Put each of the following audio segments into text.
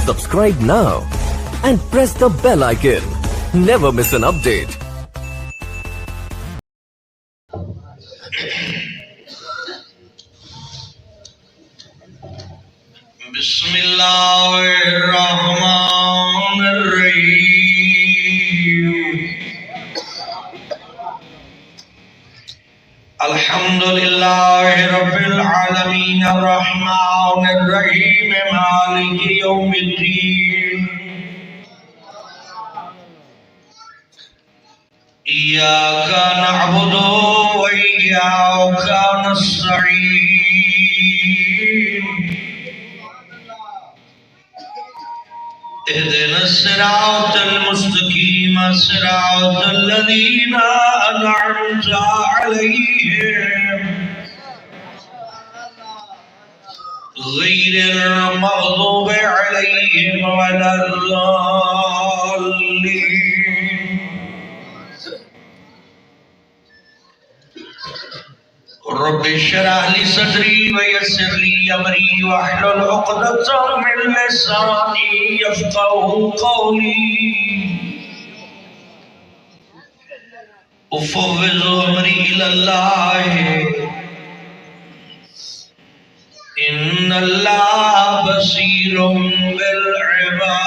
Subscribe now and press the bell icon. Never miss an update. Bismillahirrahmanirrahim. Alhamdulillahi Rabbil Alameen Ar-Rahmanir-Rahim Maliki Yawmiddin. Iyyaka na'budu wa iyyaka nasta'in. اهدنا الصراط المستقيم صراط الذين أنعمت عليهم غير المغضوب عليهم ولا الضالين. رب اشرح لي صدري ويسر لي امري واحلل عقدة من لساني يفقهوا قولي. افوض امري الى الله ان الله بصير بالعباد.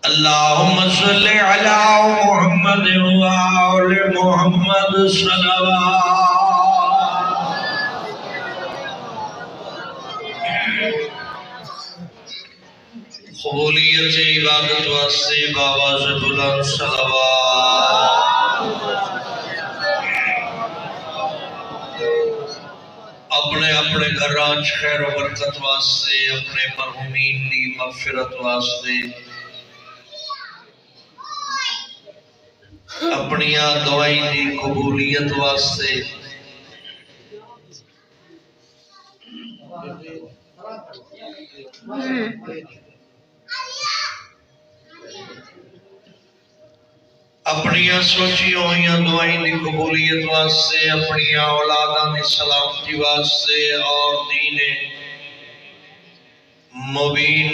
اللهم صل على محمد وآل محمد صلوات. قبولیت عبادت واسطے باواز بلند صلوات. اپنے اپنے گھراں خیر و برکت واسطے، اپنے مرحومین دی مغفرت واسطے، اپنیاں دعائیں دی قبولیت واسطے اپنیاں سوچی ہوئیاں دعائیں دی قبولیت واسطے، اپنیاں اولاداں دی سلامتی واسطے اور دین مبین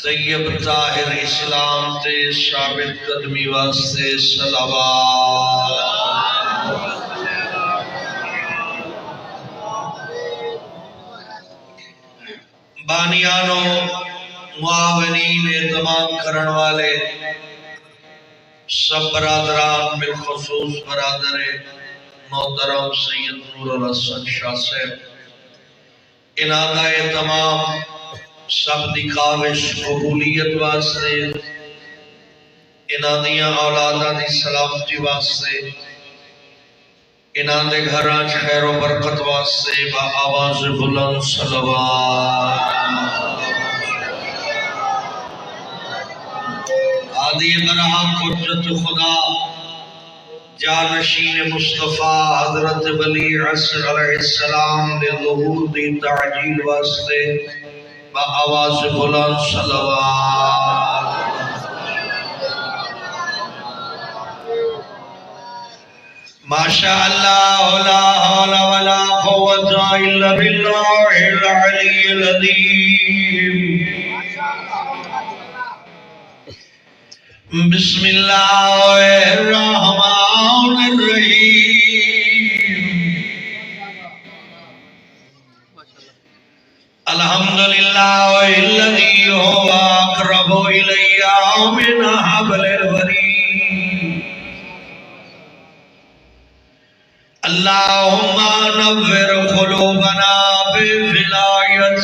طیب ظاہر اسلام تے ثابت قدمی واسطے صلوات. بانیانوں، معاونین، اعتماد کرن والے سب برادران، بالخصوص برادر محترم سید نور الحسن شاہ صاحب، انہاں دا اہتمام سب دی کاوش قبولیت واسطے، انہاں دیاں اولاداں دی سلامتی واسطے، انہاں دے گھراں وچ خیر و برکت واسطے با آواز بلند صلوات. عادی برہا قدرت خدا جانشین مصطفیٰ حضرت ولی عصر علیہ السلام دے ظہور دی تعجیل واسطے با آواز بلند صلوات. ماشاء اللہ لا حول ولا قوة الا باللہ العلی العظیم. بسم اللہ الرحمن الرحیم. الحمدللہ الذی هو اقرب الی من حبل الورید. اللہم نور قلوبنا بولایت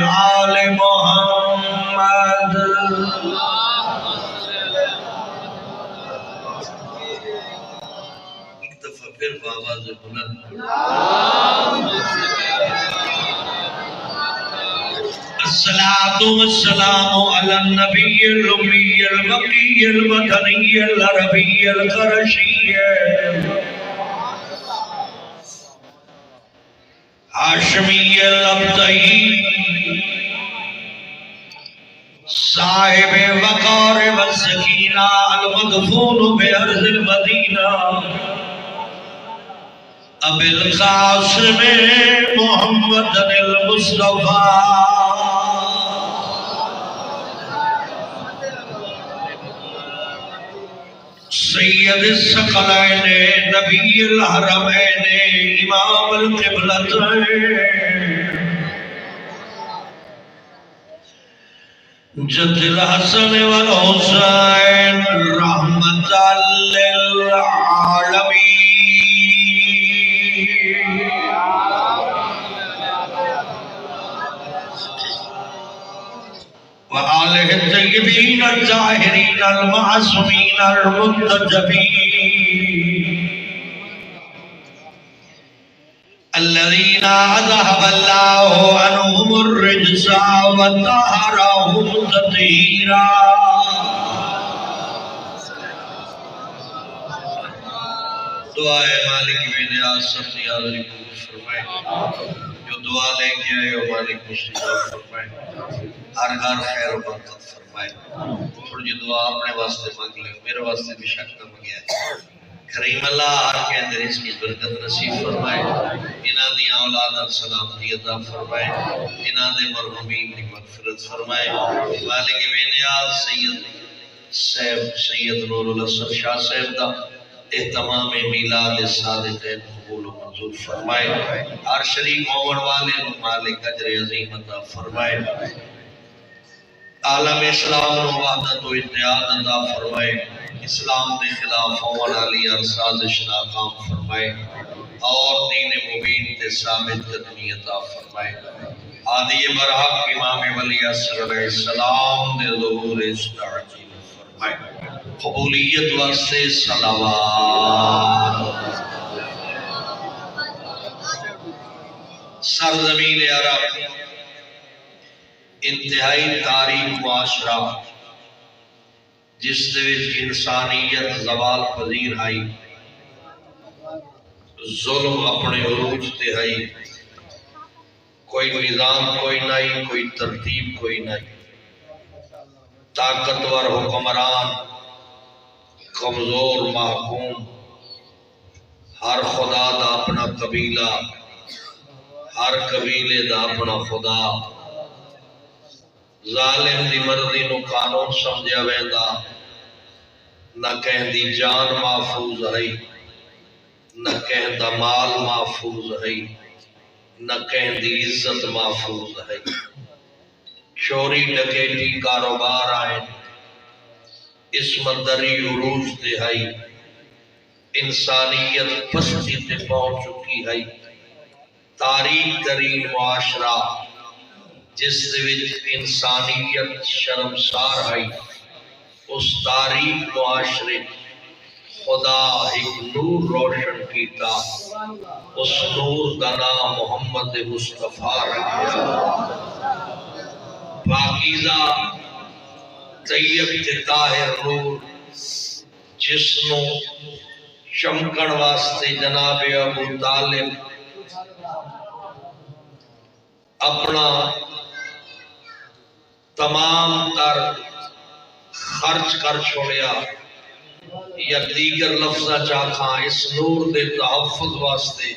آل محمد. ایک دفعہ پھر آواز بلند. الصلاة والسلام على النبي الأمي المكي المدني العربي القرشي ہاشمی الابتئی صاحب وقار والسکینہ المدفون بأرض المدینہ ابی القاسم محمد المصطفیٰ سید الثقلین نبی الحرمین امام القبلتین جد الحسن والحسین رحمت للعالمین وآلہ الطیبین الطاہرین المعصومین المنتجبین الذین اذهب اللہ عنہم الرجس وطہرہم تطہیرا دعائے مالک بن آسف حاضری قبول فرمائے جو دعا لے کے آئے ہو مالک مستجاب فرمائے ہر خیر و برکت فرمائے تھوڑی جی دعا اپنے واسطے مانگ لے میرے واسطے بھی شک نہ مانگیا کریم اللہ ہر کے اندر اس کی برکت نصیب فرمائے انہاں دی اولاد سلامتی عطا فرمائے انہاں دے مرحومین کی مغفرت فرمائے مالک بے نیاز سید نور الاسد شاہ صاحب دا اہتمام میلاد صادقین قبول و منظور فرمائے ہر شریک ہون والے مالک اجر عظیم عطا فرمائے عالم اسلام نو وحدت و اتحاد عطا فرمائے اسلام دے خلاف ہون والی ہر سازش ناکام فرمائے اور دین مبین تے ثابت قدمی عطا فرمائے ہادی برحق امام ولی عصر علیہ السلام دے ظہور استعجیل فرمائے قبولیت واسطے صلوات سرزمین عرب انتہائی تاریخ معاشرہ جس دے وچ انسانیت زوال پذیر آئی ظلم اپنے عروج تے آئی کوئی نظام کوئی نہیں کوئی ترتیب کوئی نہیں طاقتور حکمران کمزور محکوم ہر خدا دا اپنا قبیلہ ہر قبیلے دا اپنا خدا ظالم دی مرضی نو قانون سمجھا ویندا نہ کہیں دی جان محفوظ ہے نہ کہیں دا مال محفوظ ہے نہ کہیں دی عزت محفوظ ہے چوری ڈکیٹی کاروبار آئے عصمت دری عروج تے ہے انسانیت پستی تے پہنچ چکی ہے تاریخ ترین معاشرہ جس وچ انسانیت شرمسار ہے اس تاریخ معاشرے خدا ایک نور روشن کیتا اس نور دا نام محمد مصطفیٰ رکھا پاکیزہ طیب تے طاہر نور جس نو چمکن واسطے جناب ابو طالب اپنا تمام تر خرچ کر چھوڑیا یا دیگر لفظہ چاکھاں اس نور دے تحفظ واسطے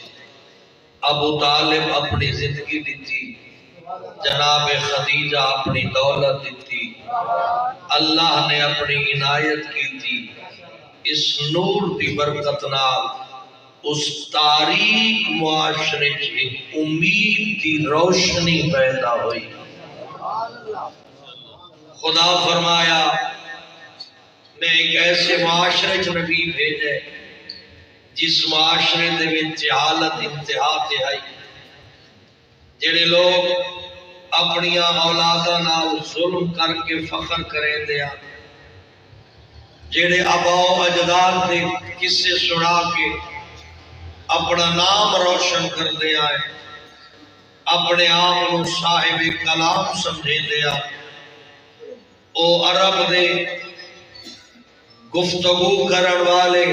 ابو طالب اپنی زندگی دیتی جناب خدیجہ اپنی دولت دیتی اللہ نے اپنی عنایت کی تھی اس نور دی برکت نال اس تاریخ معاشرے کی امید دی روشنی پیدا ہوئی خدا فرمایا میں ایک ایسے معاشرے جو نبی بھیجے جس معاشرے دے وچ جہالت انتہا تے آئی جڑے لوگ اپنی اولاداں نال ظلم کر کے فخر کریں دیا جڑے آبا و اجداد دے قصے سنا کے اپنا نام روشن کر دیا ہے اپنے آپ کو صاحب کلام سمجھے دیا او عرب دے گفتگو کرن والے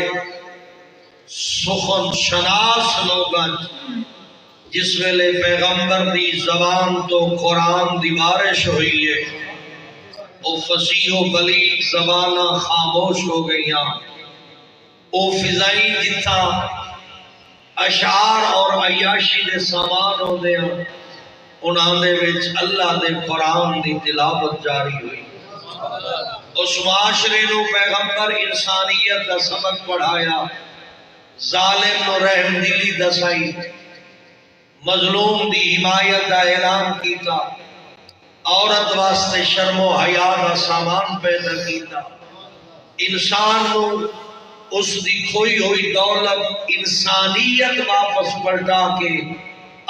سخن شناس لوگاں جس ویلے پیغمبر دی زبان تو قرآن دی بارش ہوئی ہے او فصیح و بلیغ زبانہ خاموش ہو گئیاں او فضائیں جتھا اشعار اور عیاشی دے سامان ہوندے ہیں، انہاں دے وچ اللہ دے قرآن دی تلاوت جاری ہوئی۔ اس معاشرے نو پیغمبر انسانیت دا سبق پڑھایا، ظالم نو رحم دلی دسائی، مظلوم دی حمایت دا اعلان کیتا، عورت واسطے شرم و حیا دا سامان پیدا کیتا، انسان نو اس دی کھوئی ہوئی دولت انسانیت واپس پلٹا کے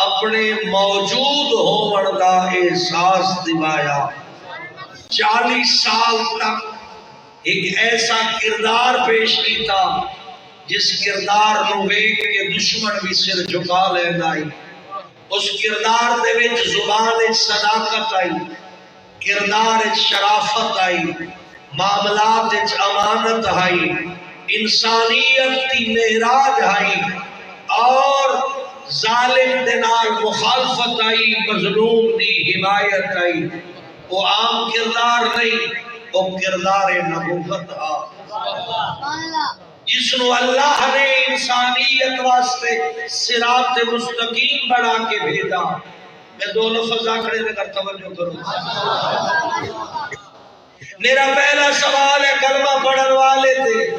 اپنے موجود ہون دا احساس دلایا۔ 40 سال تک ایک ایسا کردار پیش کیتا جس کردار نو ویکھ کے دشمن بھی سر جھکا لیندا ہے۔ اس کردار دے وچ زبان وچ صداقت آئی، کردار وچ شرافت آئی، معاملات وچ امانت آئی، انسانیت دی معراج آئی، اور ظالم دے نال مخالفت آئی، مظلوم دی حمایت آئی۔ وہ عام کردار نہیں، وہ کردار نبوت آ جس نو اللہ نے انسانیت واسطے صراط مستقیم بنا کے بھیجا۔ میں دو لفظ آکھڑے میں کر توجہ کروں۔ میرا پہلا سوال ہے، کلمہ پڑھن والے تھے،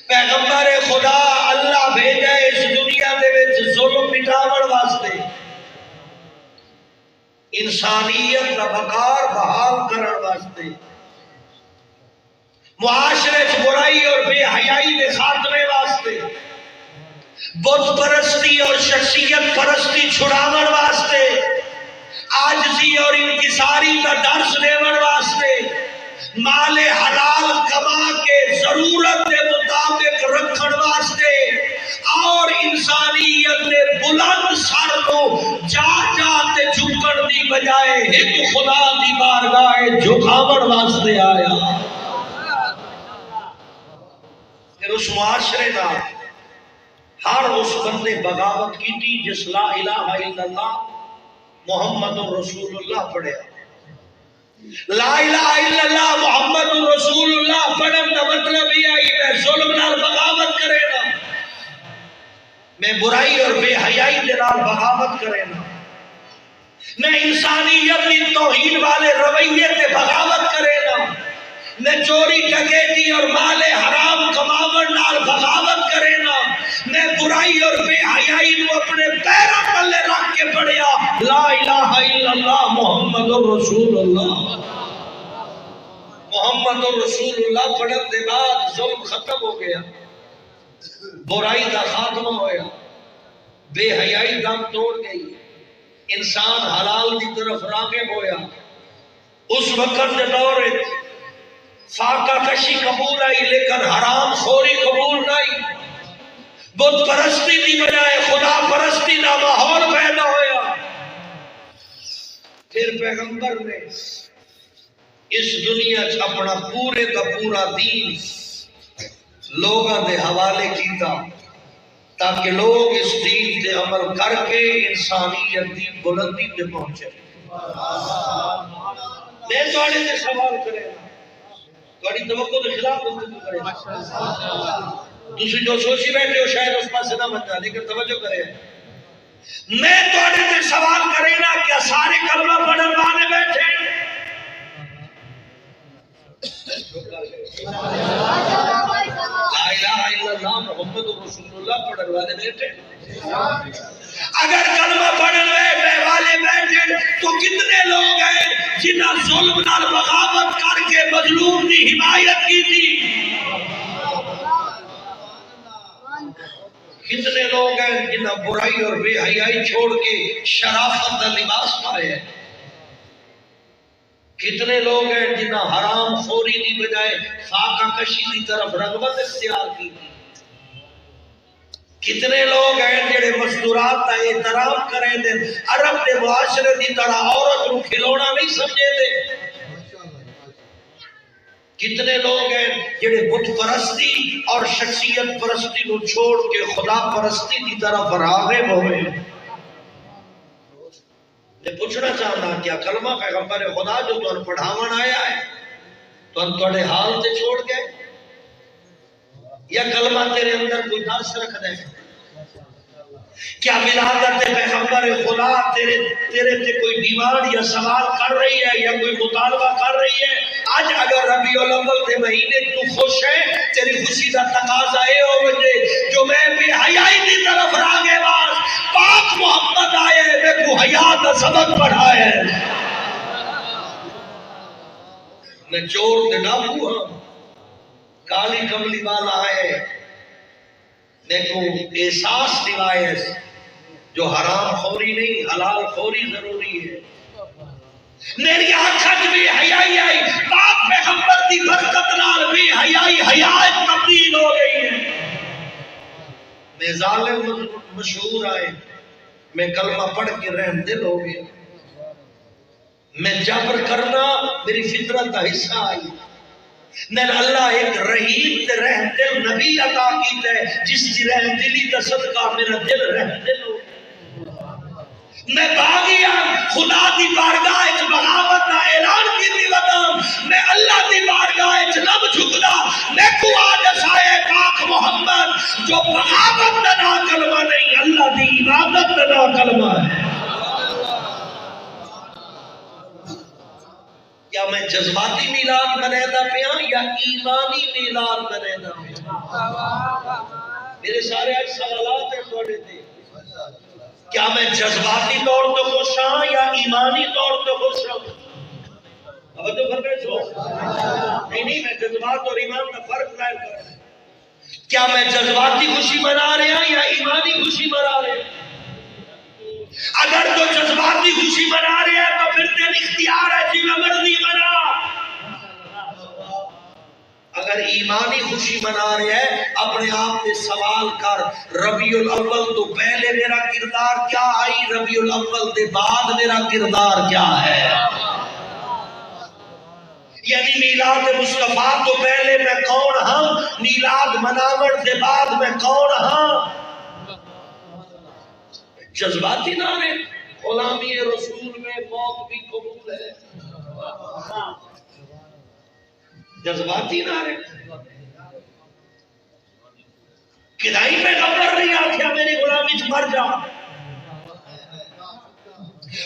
پیغمبر خدا اللہ بھیجا اس دنیا دے وچ ظلم مٹاون واسطے، انسانیت دا وقار بحال کرن واسطے، معاشرے چ برائی اور بے حیائی دے خاتمے واسطے، بت پرستی اور شخصیت پرستی چھڑاون واسطے، عاجزی اور انکساری کا درس دیون واسطے، مال حلال کما کے ضرورت کے مطابق رکھن واسطے، اور انسانیت دے بلند سر کو جا جا تے جھکن دی بجائے ایک خدا دی بارگاہ جھکاون واسطے آیا۔ پھر اس معاشرے دا ہر اس بندے بغاوت کی تھی جس لا الہ الا اللہ محمد رسول اللہ پڑھیا۔ لا الہ الا اللہ محمد رسول اللہ پڑھن دا مطلب یہ آئی میں ظلم نال بغاوت کرے نا، میں برائی اور بے حیائی دے نال بغاوت کرے نا، میں انسانیت دی توہین والے رویے تے بغاوت کرے نا، میں چوری ڈکیتی اور مال حرام کماون نال بغاوت کرے نا، میں برائی اور بے حیائی کو اپنے پیروں تلے رکھ کے پڑھیا لا الہ الا اللہ محمد رسول اللہ۔ محمد رسول اللہ پڑھن دے بعد ظلم ختم ہو گیا، برائی دا خاتمہ ہویا، بے حیائی دم توڑ گئی، انسان حلال دی طرف راغب ہویا۔ اس وقت دے دور فاقہ کشی قبول آئی لیکن حرام خوری قبول نہیں، بت پرستی دی بجائے خدا پرستی دا ماحول پیدا ہویا۔ پھر پیغمبر نے اس دنیا چ اپنا پورے دا پورا دین لوگاں دے حوالے کیتا تاکہ لوگ اس دین تے عمل کر کے انسانیت دی بلندی تے پہنچے۔ میں تواڈے تے سوال کرے تواڈی توقع کے خلاف گفتگو کرے، تسی جو سوچی بیٹھے ہو شاید اس پاس نہ بنتا، لیکن توجہ کرے۔ میں تواڈے تے سوال کرے نا کیا سارے کلمہ پڑھن والے بیٹھے لا الہ الا اللہ محمد رسول اللہ پڑھن والے بیٹھے؟ اگر کلمہ پڑھن والے بیٹھے تو کتنے لوگ ہیں جنہاں ظلم نال بغاوت کر کے مظلوم کی حمایت کی تھی؟ کتنے لوگ ہیں جنہاں برائی اور بے حیائی چھوڑ کے شرافت کا لباس پائے؟ کتنے لوگ ہیں جنہاں حرام خوری دی بجائے فاقہ کشی دی طرف رغبت اختیار کی تھی؟ کتنے لوگ ہیں جڑے مزدورات کا احترام کریں دے، عرب دے معاشرے دی طرح عورت کو کھلونا نہیں سمجھے دے؟ کتنے لوگ ہیں جڑے بت پرستی اور شخصیت پرستی کو چھوڑ کے خدا پرستی دی طرف راغب ہوئے؟ میں پوچھنا چاہتا کیا کلمہ پیغمبر خدا جو تو پڑھاون آیا ہے تو تھوڑے حال تے چھوڑ گئے، یا کلمہ تیرے اندر کوئی درس رکھ دے؟ کیا ولادت پیغمبر خدا تیرے تے کوئی ڈیمانڈ یا سوال کر رہی ہے یا کوئی مطالبہ کر رہی ہے؟ آج اگر ربیع الاول کے مہینے تو خوش ہے، تیری خوشی کا تقاضا اے ہوے جو میں بے حیائی کی طرف راگے باز پاک محمد آئے میں کو حیا کا سبق پڑھائے، میں چور دے ڈاکو ہاں، کالی کملی والا ہے، دیکھو احساس دلائے جو حرام خوری نہیں حلال خوری ضروری ہے۔ میری آنکھت بھی حیائی آئی، پاک پیغمبر دی برکت نال بھی حیائی حیات تبدیل ہو گئی ہے۔ میں ظالم مشہور آئے، میں کلمہ پڑھ کے رحم دل ہو گیا، میں جبر کرنا میری فطرت کا حصہ آئی، میں اللہ ایک رحیم تے رحم دل نبی عطا کیتا ہے جس کی رحم دلی کا صدقہ میرا دل رحم دل ہو، میں باغیا خدا دی بارگاہ اچ بغاوت دا اعلان کیتی ودام، میں اللہ دی بارگاہ اچ لب جھکدا، میں کو آج سائے پاک محمد جو بغاوت دا نا کلمہ نہیں اللہ دی عبادت دا نا کلمہ ہے۔ کیا میں جذباتی میلاد منیدا پیا یا ایمانی میلاد منیدا پیا؟ میرے سارے آج سوالات ہیں تھوڑے تھے، کیا میں جذباتی طور پہ خوش ہوں یا ایمانی طور پہ خوش ہوں؟ اب تو فرق سو نہیں میں جذبات اور ایمان کا فرق ظاہر کر رہا ہوں۔ کیا میں جذباتی خوشی منا رہا یا ایمانی خوشی منا رہا؟ اگر تو جذباتی خوشی منا رہے ہیں تو پھر تیرا اختیار ہے جی میں مرضی منا، اگر ایمانی خوشی منا رہے ہیں اپنے آپ سے سوال کر ربیع الاول تو پہلے میرا کردار کیا آئی، ربیع الاول کے بعد میرا کردار کیا ہے؟ یعنی میلاد مصطفیٰ تو پہلے میں کون ہوں، میلاد مناور کے بعد میں کون ہوں؟ جذباتی نعرے، غلامی رسول میں موت بھی قبول ہے، جذباتی نعرے، کدائی پیغمبر نہیں آکھیا میری غلامی سے مر جا،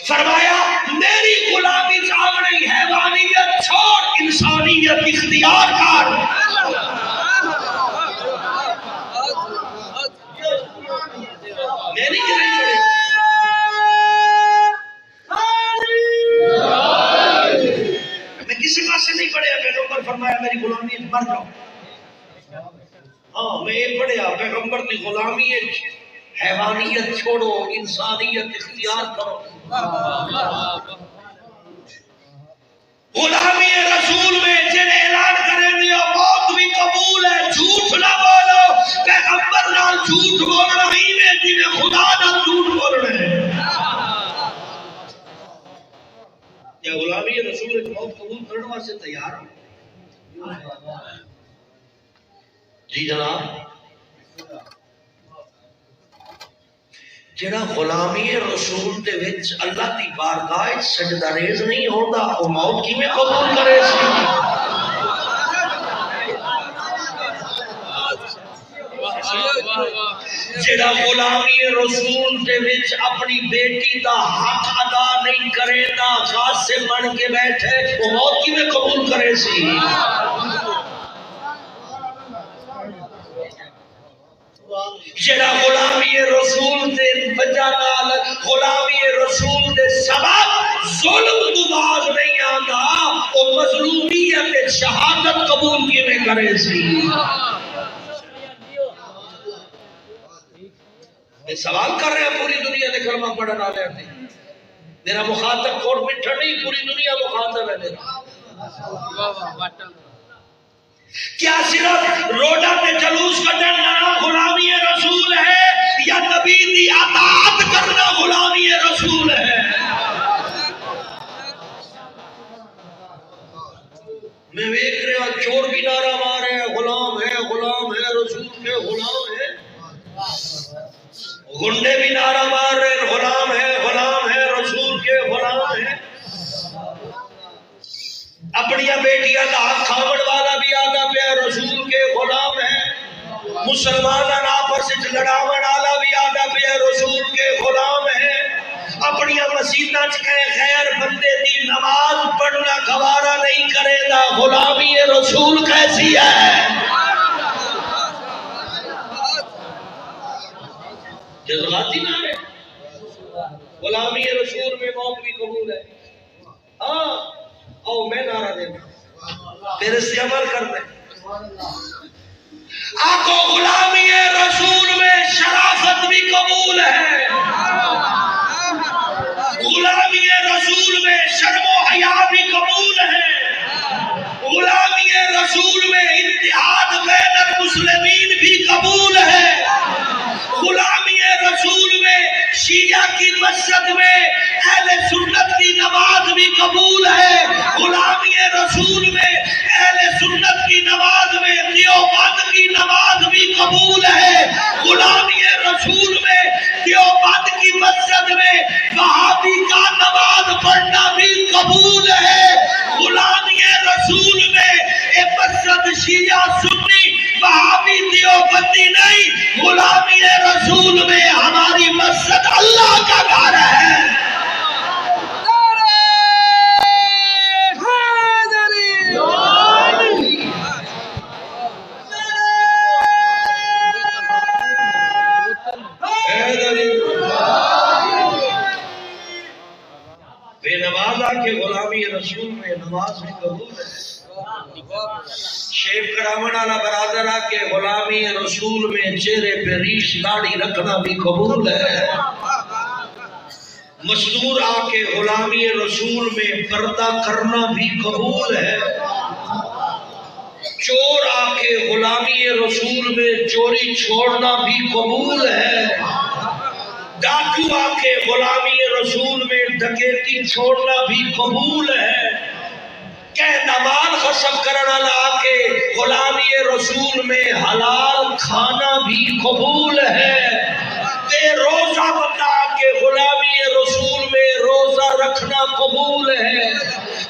فرمایا میری غلامی سے آگڑی حیوانیت چھوڑ انسانیت اختیار کر۔ میری کدائی پڑے میں کسی بات سے نہیں پڑھیا پیغمبر فرمایا میری غلامی سے مر جاؤ، ہاں میں یہ پڑھیا پیغمبر کی غلامی حیوانیت چھوڑو انسانیت اختیار کرو۔ غلامی رسول میں جن اعلان کریں دیا موت بھی قبول ہے، جھوٹ نہ بولو، پیغمبر نال جھوٹ بولنا ہی میں جنہیں خدا نال جھوٹ بولنا ہے۔ یا غلامی رسول موت قبول کرنے سے تیار ہو؟ جی جناب، جڑا غلامی رسول دے وچ اللہ دی بارگاہ سجدہ ریز نہیں ہوندا او موت کیویں قبول کرے سی؟ جڑا غلامی رسول دے وچ اپنی بیٹی دا حق ادا نہیں کرے دا غاصب بن کے بیٹھے او موت کیویں قبول کرے سی؟ جڑا غلامی رسول دے وجہ نال غلامی رسول دے سبب ظلم تو باز نہیں آندا او مظلومیت شہادت قبول کیویں کرے سی؟ میں سوال کر رہے ہیں پوری دنیا نے کلمہ پڑھنا لے تھے، میرا مخاطب کوٹ مٹھا نہیں، پوری دنیا مخاطب ہے میرا۔ کیا صرف روڈا پہ جلوس کٹنا غلامی رسول ہے یا نبی دی اطاعت کرنا غلامی رسول ہے؟ میں دیکھ رہا چور بھی نعرہ مارے غلام ہے رسول کے غلام ہے، گنڈے بھی نعرہ مار رہے غلام ہے رسول کے غلام ہے، اپنی بیٹیاں کا حق کھاوڑ والا بھی آدھا پہ رسول کے غلام ہے، مسلمان آپ آپس لڑاون والا بھی آدھا پہ رسول کے غلام ہے اپنی مسیتاں کہے خیر بندے دی نماز پڑھنا گوارا نہیں کرے گا غلامی رسول کیسی ہے جذباتی نہ ہے غلامی رسول میں موت بھی قبول ہے ہاں او میں نعرہ دینا میرے سے عمل کر دیں آقا غلامی رسول میں شرافت بھی قبول ہے غلامی رسول میں شرم و حیا بھی قبول ہے غلامی رسول میں اتحاد بین المسلمین بھی قبول ہے غلامی رسول میں شیعہ کی مسجد میں اہل سنت کی نماز بھی قبول ہے غلامی رسول میں اہل سنت کی نماز میں دیوبند کی نماز بھی قبول ہے غلامی رسول میں دیوبند کی مسجد میں وہابی کا نماز پڑھنا بھی قبول ہے غلامی رسول میں ایک مسجد شیعہ سنی وہابی دیوبندی نہیں غلامی رسول میں ہماری مسجد اللہ کا گھر ہے بے نمازہ کے غلامی رسول میں نماز بھی قبول ہے شیف کراون والا برادرہ کے غلامی رسول میں چہرے پہ ریش داڑھی رکھنا بھی قبول ہے مزدور آ کے غلامی رسول میں پردہ کرنا بھی قبول ہے چور آ کے غلامی رسول میں چوری چھوڑنا بھی قبول ہے ڈاکو آ کے غلامی رسول میں ڈکیتی چھوڑنا بھی قبول ہے کہ نماز غصب کرنا لا کے غلامی رسول میں حلال کھانا بھی قبول ہے بے روزہ بتا کے غلامی رسول میں روزہ رکھنا قبول ہے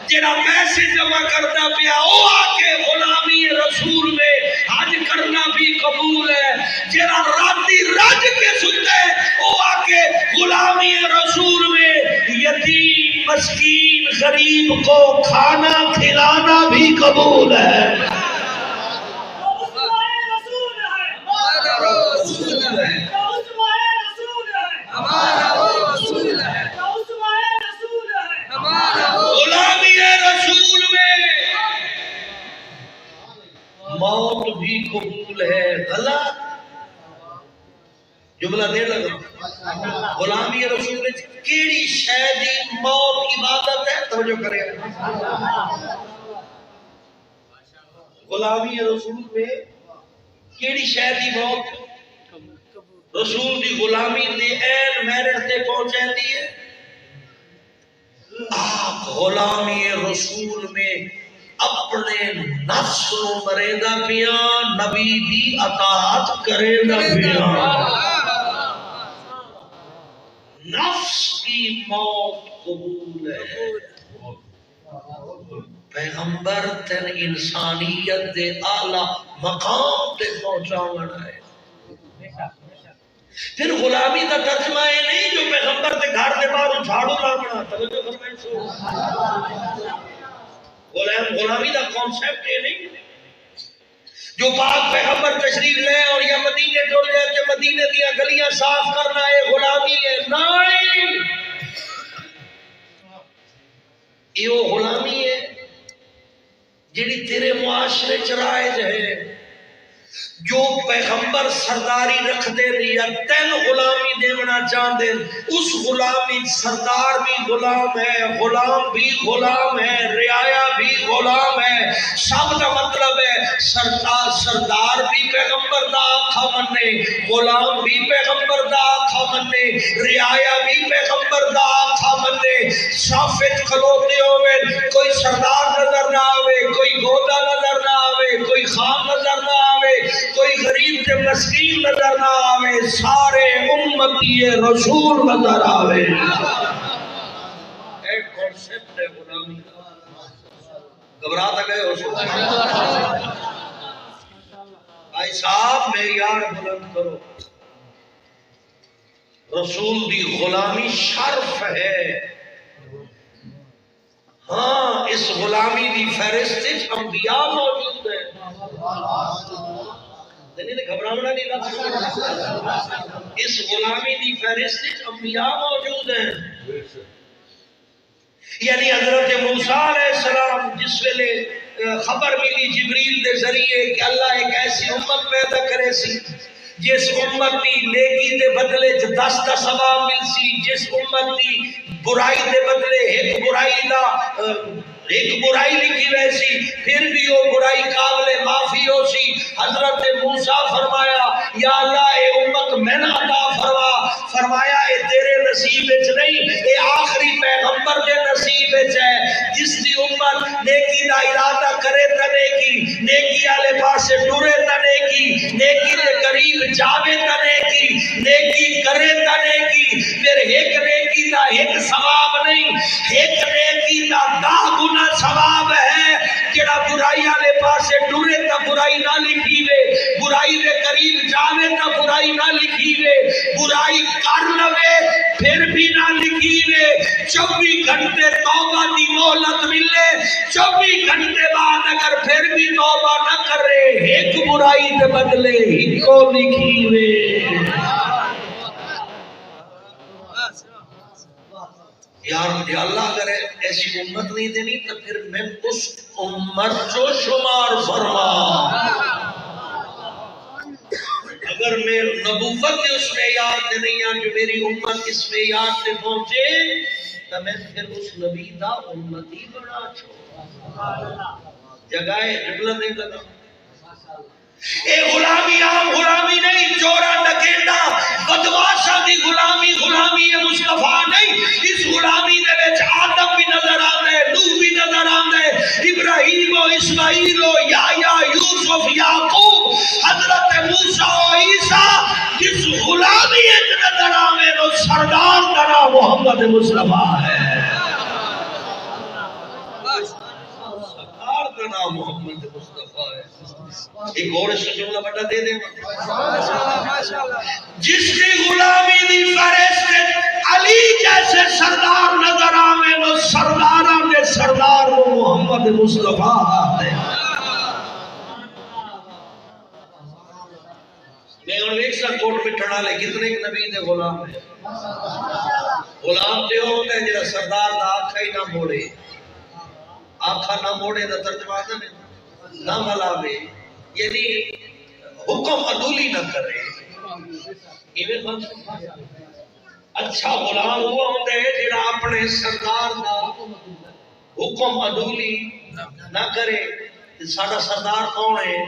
جنہا پیسے جمع کرنا پیا او آکے غلامی رسول میں حج کرنا بھی قبول ہے جنہا راتی رج کے سنتے او آکے غلامی رسول میں یتیم مسکین غریب کو کھانا کھلانا بھی قبول ہے غلامی رسول میں موت بھی قبول ہے غلط جملہ دے لگا غلامی رسول میں کیڑی شہدی موت عبادت ہے توجہ کرے غلامی رسول میں کیڑی شہدی موت رسول دی غلامی دی این میرٹ تے پہنچے دیئے آپ غلامی رسول میں اپنے نفس نو مریدہ پیا نبی دی اطاعت کرے نہ پیا نفس کی موت قبول ہے پیغمبر تن انسانیت دے اعلی مقام تے پہنچاونا ہے پھر غلامی کا ترجمہ ہے نہیں جو پیغمبر دے گھر دے باہر جھاڑو لاونا توجہ فرمائیں سو غلامی کا کانسیپٹ ہے نہیں جو پاک پیغمبر تشریف لے اور یا مدینے ٹر جائے کہ مدینے دیا گلیاں صاف کرنا ہے غلامی ہے نہیں یہ غلامی ہے جڑی تیرے معاشرے چرائج ہے جو پیغمبر سرداری رکھ دے یا تین غلامی دیونا چاہ دے اس غلامی سردار بھی غلام ہے غلام بھی غلام ہے رعایا بھی غلام ہے سب کا مطلب ہے سردار بھی پیغمبر دا آقا مننے غلام بھی پیغمبر دا آقا مننے رعایا بھی پیغمبر دا آقا مننے صافت کھلوتے ہوئے کوئی سردار نظر نہ آوے کوئی گودا نظر نہ آوے کوئی خام نظر نہ آوے کوئی غریب تے مسکین نظر نہ آوے سارے امتی رسول نظر آوے ایک کانسیپٹ ہے غلامی کا گھبراتا گئے ہو سکتا بھائی بھائی صاحب معیار بلند کرو. رسول دی غلامی شرف ہے. ہاں اس غلامی دی فہرست انبیاء موجود ہیں. گھبرانا نہیں لگتا. اس غلامی دی فہرست انبیاء موجود ہیں. یعنی حضرت موسیٰ علیہ السلام جس ویلے خبر ملی جبریل دے ذریعے کہ اللہ ایک ایسی امت پیدا کرے سی جس امت دی نیکی دے بدلے 10 ثواب مل سی, جس امت دی برائی دے بدلے ایک برائی لکھی رہے سی, پھر بھی وہ برائی قابل معافی ہو سی. حضرت موسیٰ فرمایا یا اللہ اے امت میں نہ عطا فرما. فرمایا اے تیرے نصیب وچ نہیں, اے آخری پیغمبر دے نصیب وچ ہے. جس دی امت نیکی دا ارادہ کرے تے نیکی, نیکی والے پاسے ٹرے تے نیکی, نیکی دے قریب جاوے تے نیکی, نیکی کرے تے نیکی. پھر ایک نیکی دا ایک ثواب نہیں, ایک نیکی دا 10 گنا ثواب ہے. جڑا برائی والے پاسے ٹرے تے برائی نہ لکھی وے, برائی دے قریب جاوے تے برائی نہ لکھی وے, برائی کر لوے پھر بھی نہ لکھی وے. 24 گھنٹے توبہ دی مہلت ملے, 24 گھنٹے بعد اگر پھر بھی توبہ نہ کرے ایک برائی دے بدلے ایک کو لکھی وے. یار اللہ اگر ایسی امت نہیں دینی تو پھر میں اس امت کو شمار فرما. اگر میں نبوت کے اس معیار سے نہیں آن جو میری امت اس معیار سے پہنچے تو میں پھر اس نبی دا امتی بنا چھوڑا. جگائے جبلہ نہیں لگا. اے غلامی عام غلامی نہیں, چورا ڈکیٹا بدماشا دی غلامی, غلامی مصطفیٰ نہیں. اس غلامی دے وچ آدم بھی نظر آندے, نوح بھی نظر آندے, ابراہیم و اسماعیل و یحییٰ, یوسف, یعقوب, حضرت موسیٰ و عیسیٰ. جس غلامی وچ نظر آوے وہ سردار دا نام محمد مصطفیٰ ہے. سردار دا نام محمد مصطفیٰ ہے. ایک اور اس جملہ بڑا دے دیں. جس کی غلامی دی فہرست علی جیسے سردار نظر آوے وہ سرداراں دے سردار وہ محمد مصطفیٰ ہے. میں ان ایک سا کوٹ مٹھڑا لے کتنے نبی دے غلام ہیں. غلام تے ہوتا ہے جڑا سردار دا آنکھا ہی نہ موڑے. آنکھا نہ موڑے دا ترجمہ ہے نہ ملاوے, یعنی حکم عدولی نہ کرے. اچھا غلام ہوا ہوتا ہے جڑا اپنے سردار دا حکم عدولی نہ کرے. ساڈا سردار کون ہے؟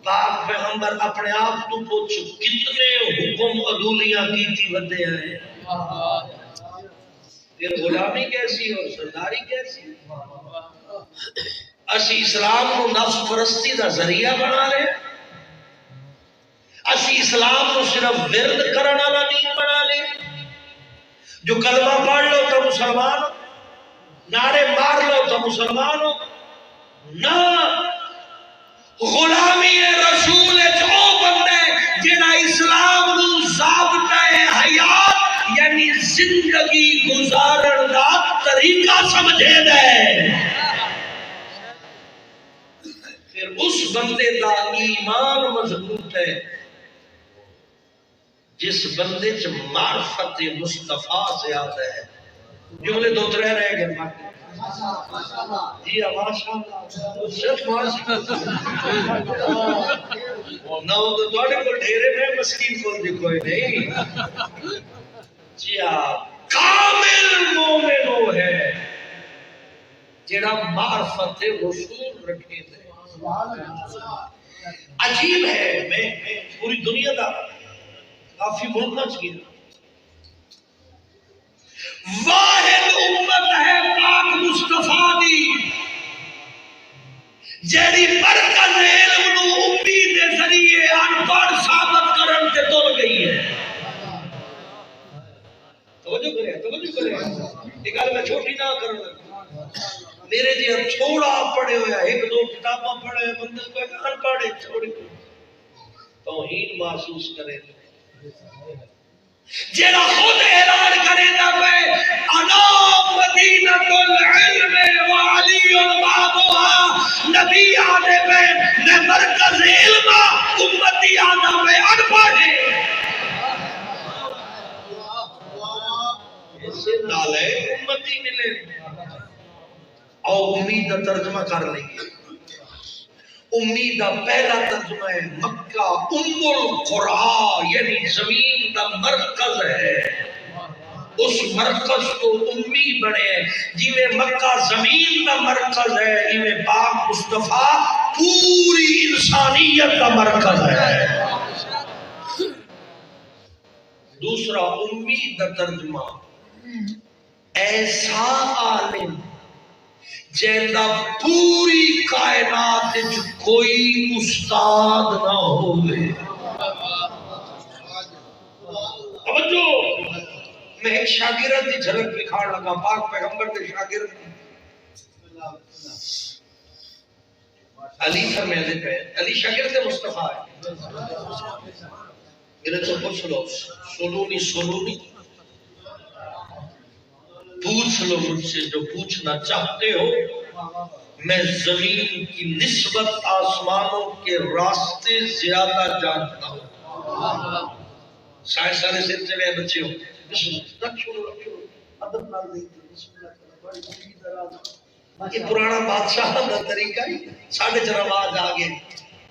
پاک پیغمبر اپنے آپ تو پوچھ کتنے حکم عدولیاں کیتی ودے ہیں. پھر غلامی کیسی اور سرداری کیسی؟ اسی اسلام کو نفس پرستی دا ذریعہ بنا لے, اسی اسلام کو صرف ورد کرنا والا دین بنا لے. جو کلمہ پڑھ لو تو مسلمان ہو, نعرے مار لو تو مسلمان ہو. نہ, غلامی رسول جو بندے جنہ اسلام نو ضابطہ حیات یعنی زندگی گزارن دا طریقہ سمجھے دے, پھر اس بندے دا ایمان مضبوط ہے جس بندے چ معرفت مصطفیٰ زیادہ ہے. جملے 2-3 رہ گئے جی. ماشاءاللہ صرف ماشاءاللہ نہ تو تھوڑے کو ڈھیرے میں مسکین کو دی کوئی نہیں. جی کامل مومن وہ ہے جڑا معرفت رسول رکھے دے. عجیب ہے, میں پوری دنیا دا کافی ملکہ چکیا, واحد امت ہے پاک مصطفیٰ دی جیڑی برکت علم نو امید دے ذریعے ان پڑھ ثابت کرن تے تل گئی ہے. توجہ کرے, یہ گل میں چھوٹی نہ کروں. میرے جی تھوڑا پڑھے ہویا ایک دو کتاباں پڑھے بندے کو ان پڑھے چھوڑی توہین محسوس کرے جیڑا خود اعلان کرے دا پہ انا مدینۃ العلم وعلی بابها نبی آدھے پہ میں مرکز علم امتی آدھا پہ ان پڑھے اسے نالے امتی ملے اور امید کا ترجمہ کر لیں گے امید کا پہلا ترجمہ ہے مکہ ام القرآن یعنی زمین کا مرکز ہے اس مرکز کو امی بنے جی میں مکہ زمین کا مرکز ہے جی میں پاک مصطفیٰ پوری انسانیت کا مرکز ہے دوسرا امید کا ترجمہ ایسا عالم جیندہ پوری کائنات کوئی استاد نہ ہوئے توجہ میں ایک شاگرد دی جھلک دکھاڑ لگا پاک پیغمبر دے شاگرد علی فرمیدے پہ علی شاگرد مصطفیٰ ہے میرے تو پوچھ لو سنونی پوچھ لو مجھ سے جو پوچھنا چاہتے ہو میں زمین کی نسبت آسمانوں کے راستے زیادہ جانتا ہوں سائنس والے سے چلے بچے ہو یہ پرانا بادشاہ کا طریقہ ہی ساڑھے چرواز آگے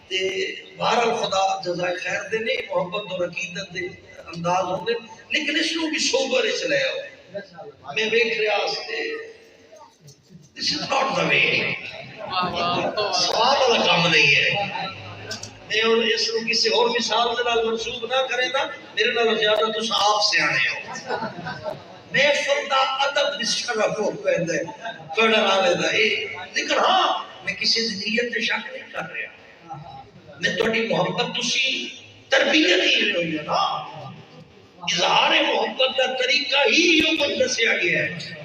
بہرحال خدا جزائے خیر دے نہیں محبت اور عقیدت دے انداز ہوتے لیکن اس کو بھی سوبر چلے آؤ میں دیکھ رہا this is not the way سوال والا کام نہیں ہے میں اس کو کسی اور مثال کے نال منسوب نہ کرے نا میرے نال زیادہ تو آپ سے آنے ہو میں فردا ادب نشانہ کو پہندا ہے پڑھنا لیدا اے لیکن ہاں میں کسی دی نیت تے شک نہیں کر رہا میں تھوڑی محبت تسی تربیت ہی ہوئی ہے نا اظہار محبت کا طریقہ ہی یوں دسیا گیا ہے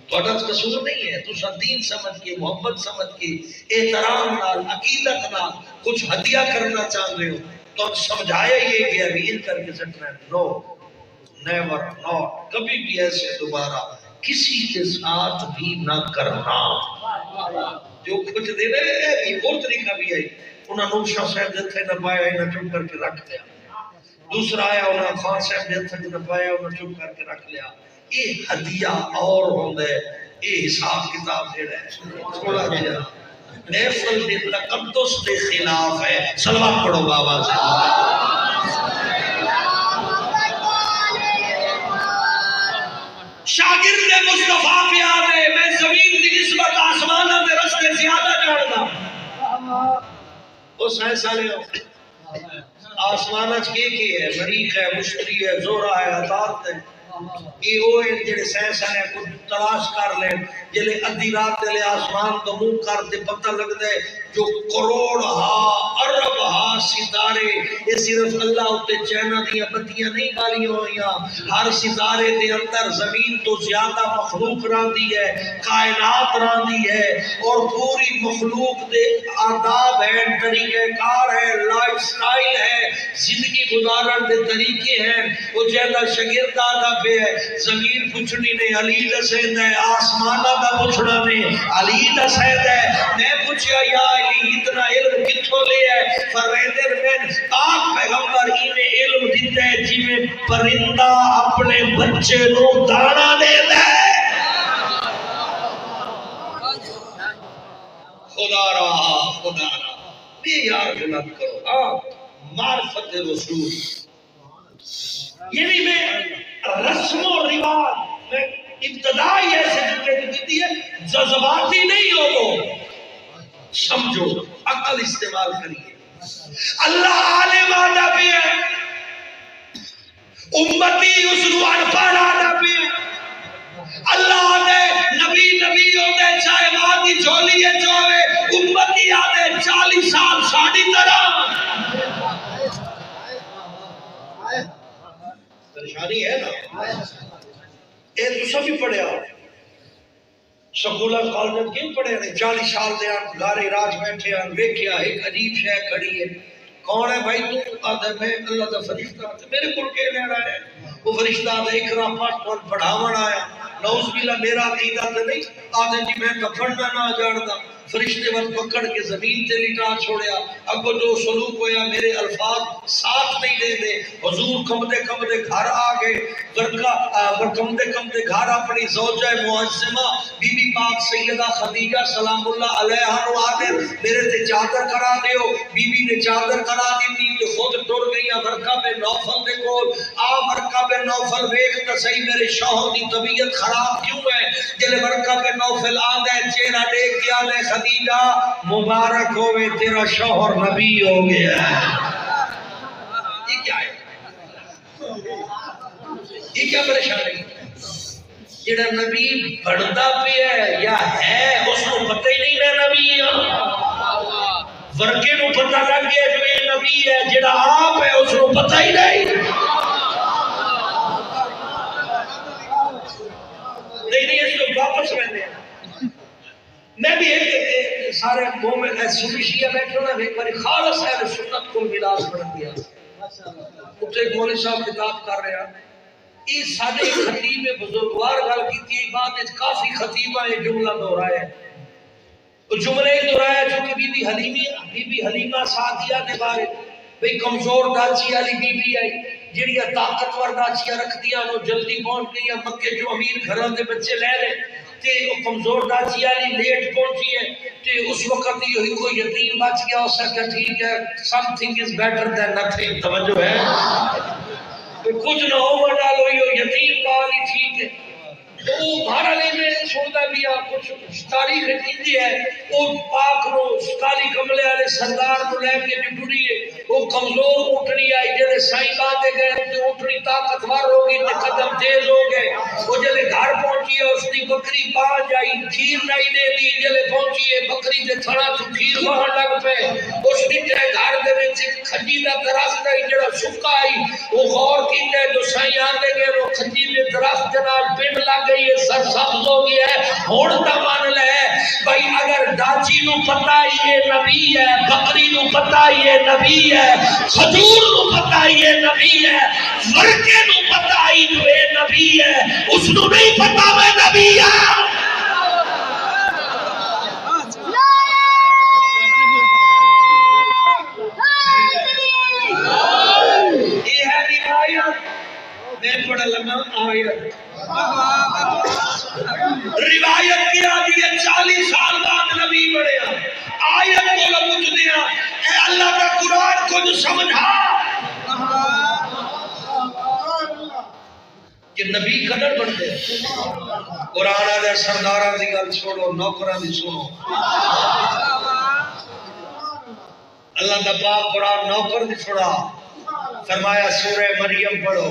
تھوڑا قصور نہیں ہے تو دین سمجھ کے محبت سمجھ کے احترام نال عقیدت نال کچھ ہدیہ کرنا چاہ رہے ہو تو سمجھایا یہ گیا بھی ان کر کے سٹنا نو نیور ناٹ کبھی بھی ایسے دوبارہ کسی کے ساتھ بھی نہ کرنا جو کچھ دے رہے ہیں اور طریقہ بھی ہے انہوں نے شاہ صاحب دیتے نہ پایا نہ چپ کر کے رکھ دیا دوسرا آیا انہوں خان صاحب دیتے نہ پایا انہوں چپ کر کے رکھ لیا یہ ہدیہ اور ہوندہ ہے یہ حساب کتاب دے رہے ہیں تھوڑا دیا محفل دے تقدس دے خلاف ہے سلوات پڑھو بابا سے شاگرد مصطفیٰ پہ آنے میں زمین دی نسبت آسمانہ دے رستے زیادہ جاندہ وہ سائنس آلے ہو آسمانہ کی ہے مریخ ہے مشتری ہے زورہ ہے عطارت ہے یہ وہ ہے جنہیں سائنس آنے کو تلاش کر لیں جنہیں ادھی رات لے آسمان تو منہ کر دے پتہ لگ دے جو کروڑ ارب ستارے یہ صرف اللہ ہوتے چینہ دیا بتیاں نہیں بالی ہوئیاں ہر ستارے دے اندر زمین تو زیادہ مخلوق راندی ہے کائنات راندی ہے اور پوری مخلوق دے آداب ہے طریقہ کار ہے لائف سٹائل ہے زندگی گزارن دے طریقے ہیں وہ جیدہ شگرد آدھا پہ ہے زمین پوچھنی نے علی دسید ہے آسمانہ دا پوچھنا نے علی دسید ہے میں پوچھیا یا علی اتنا علم کتھو لے ہے فرمیدر میں پاک پیغمبر انہیں علم دیتا ہے جی میں پرندہ اپنے بچے نو دانا دے دے خدا رہا بے یار غلط کرو معرفت رسول یعنی میں رسم و رواج میں ابتدائی ایسے جملے دیتی ہے جذباتی نہیں ہو تو سمجھو عقل استعمال کریے اللہ عالم آدھا بھی ہے امتی اسروان پر آدھا بھی ہے اللہ آدھے نبی ہوتے چاہے وادی جھولی ہے چوہے امتی آدھے 40 سال ساڑھی طرح پریشانی ہے نا اے تو سب ہی پڑھے آؤ سکولہ کالج کیوں پڑھے نے 40 سال دے آن گارے راج بیٹھے آن ویکھیا ایک عجیب شے کھڑی ہے. کون ہے بھائی تو؟ آدھے میں اللہ دا فرشتہ. میرے کو کے لینا ہے؟ وہ فرشتہ آدھے اقرا پڑھ پڑھاون آیا. نعوذ باللہ میرا عقیدہ تو نہیں. آدھے جی میں تو پڑھنا نہ جاندا. فرشتے وقت پکڑ کے زمین تے لٹا چھوڑیا. اگو جو سلوک ہویا میرے الفاظ ساتھ نہیں دے دے. حضور کمدے کمدے گھر آ گئے. کمدے کمدے گھر اپنی زوجہ معظمہ بی بی پاک سیدہ خدیجہ سلام اللہ علیہا نو آدھے میرے تے چادر کرا دیو. بی بی نے چادر کرا دیتی تو خود ٹر گئی ورقہ بن نوفل دے کول. آ ورقہ بن نوفل ویکھ تے صحیح میرے شوہر دی طبیعت خراب کیوں ہے؟ جلے ورقہ بن نوفل آندا ہے چہرہ دیکھ کے آدھے خدیجہ مبارک ہوئے تیرا شوہر نبی ہو گیا ہے. یہ کیا ہے؟ یہ کیا پریشانی؟ جڑا نبی بڑھتا پیا ہے یا ہے اس کو پتہ ہی نہیں میں نبی ہوں. ورقے نو پتہ لگ گیا جو یہ نبی ہے. جڑا آپ ہے اس کو پتہ ہی نہیں. نہیں اس کو واپس رہنے ہیں. میں بھی ایک سارے مومن ہے سنی شیعہ بیٹھے ہونا ایک باری خالص اہل سنت کو ملاس پڑھ دیا. اتنے ایک مولوی صاحب کتاب کر رہے ہیں. یہ سارے خطیب بزرگوار گل کی بات کافی خطیبہ یہ جملہ دہرایا ہے. جملے دہرایا جو کہ بی بی حلیمہ سعدیہ کے بارے بھئی کمزور داچی والی بی بی آئی جڑی طاقتور داچیاں رکھدیاں نو جلدی پہنچ گئی مکے جو امیر گھراں دے بچے لے لے تے او کمزور داچی والی لیٹ پہنچی ہے تے اس وقت یہ کوئی یتیم بچ گیا ہو سکتا ٹھیک ہے some thing is better than nothing. توجہ ہے کچھ نہ ہو بنا لو یہ یتیم پالی ٹھیک ہے. تو بھارا لے میں چھوڑتا بھی کچھ تاریخ جیندی ہے. وہ پاک نو کالی کملے والے سردار نو لے کے جو ٹری ہے وہ کمزور اٹھنی آئی جلے سائیں باندھے گئے تو اٹھنی طاقتور ہو گئی تے قدم تیز ہو گئے. وہ جلے گھر پہنچی ہے اس کی بکری پاں جائی کھیر نہیں دے دی. جلے پہنچی ہے بکری دے تھڑا تو کھیر بہن لگ پے. اس نیچے گھر دے وچ کھجی دا درخت ہے جڑا سکا آئی وہ غور کیتے تو سائیں آندے گئے وہ کھجی دے درخت دے نال پن لگ گئی ہے سر سبز ہو گیا ہے. ہن تا مان لے بھائی اگر داچی نو پتہ یہ نبی ہے بکری نو پتہ یہ نبی ہے کھجور نو پتہ یہ نبی ہے ورکے نو پتہ یہ نبی ہے اس نو نہیں پتہ میں نبی ہوں. یہ ہے روایت میں پڑھ لگا آیت روایت کی آدھی ہے 40 سال بعد نبی بڑھے آیت کو لبوچ دیا اے اللہ کا قرآن کو جو سمجھا کہ نبی قدر بڑھتے قرآن آدھے سردارہ دی گل چھوڑو نوکرہ دی سنو. اللہ کا پاک قرآن نوکر دی چھوڑا فرمایا سورہ مریم پڑھو.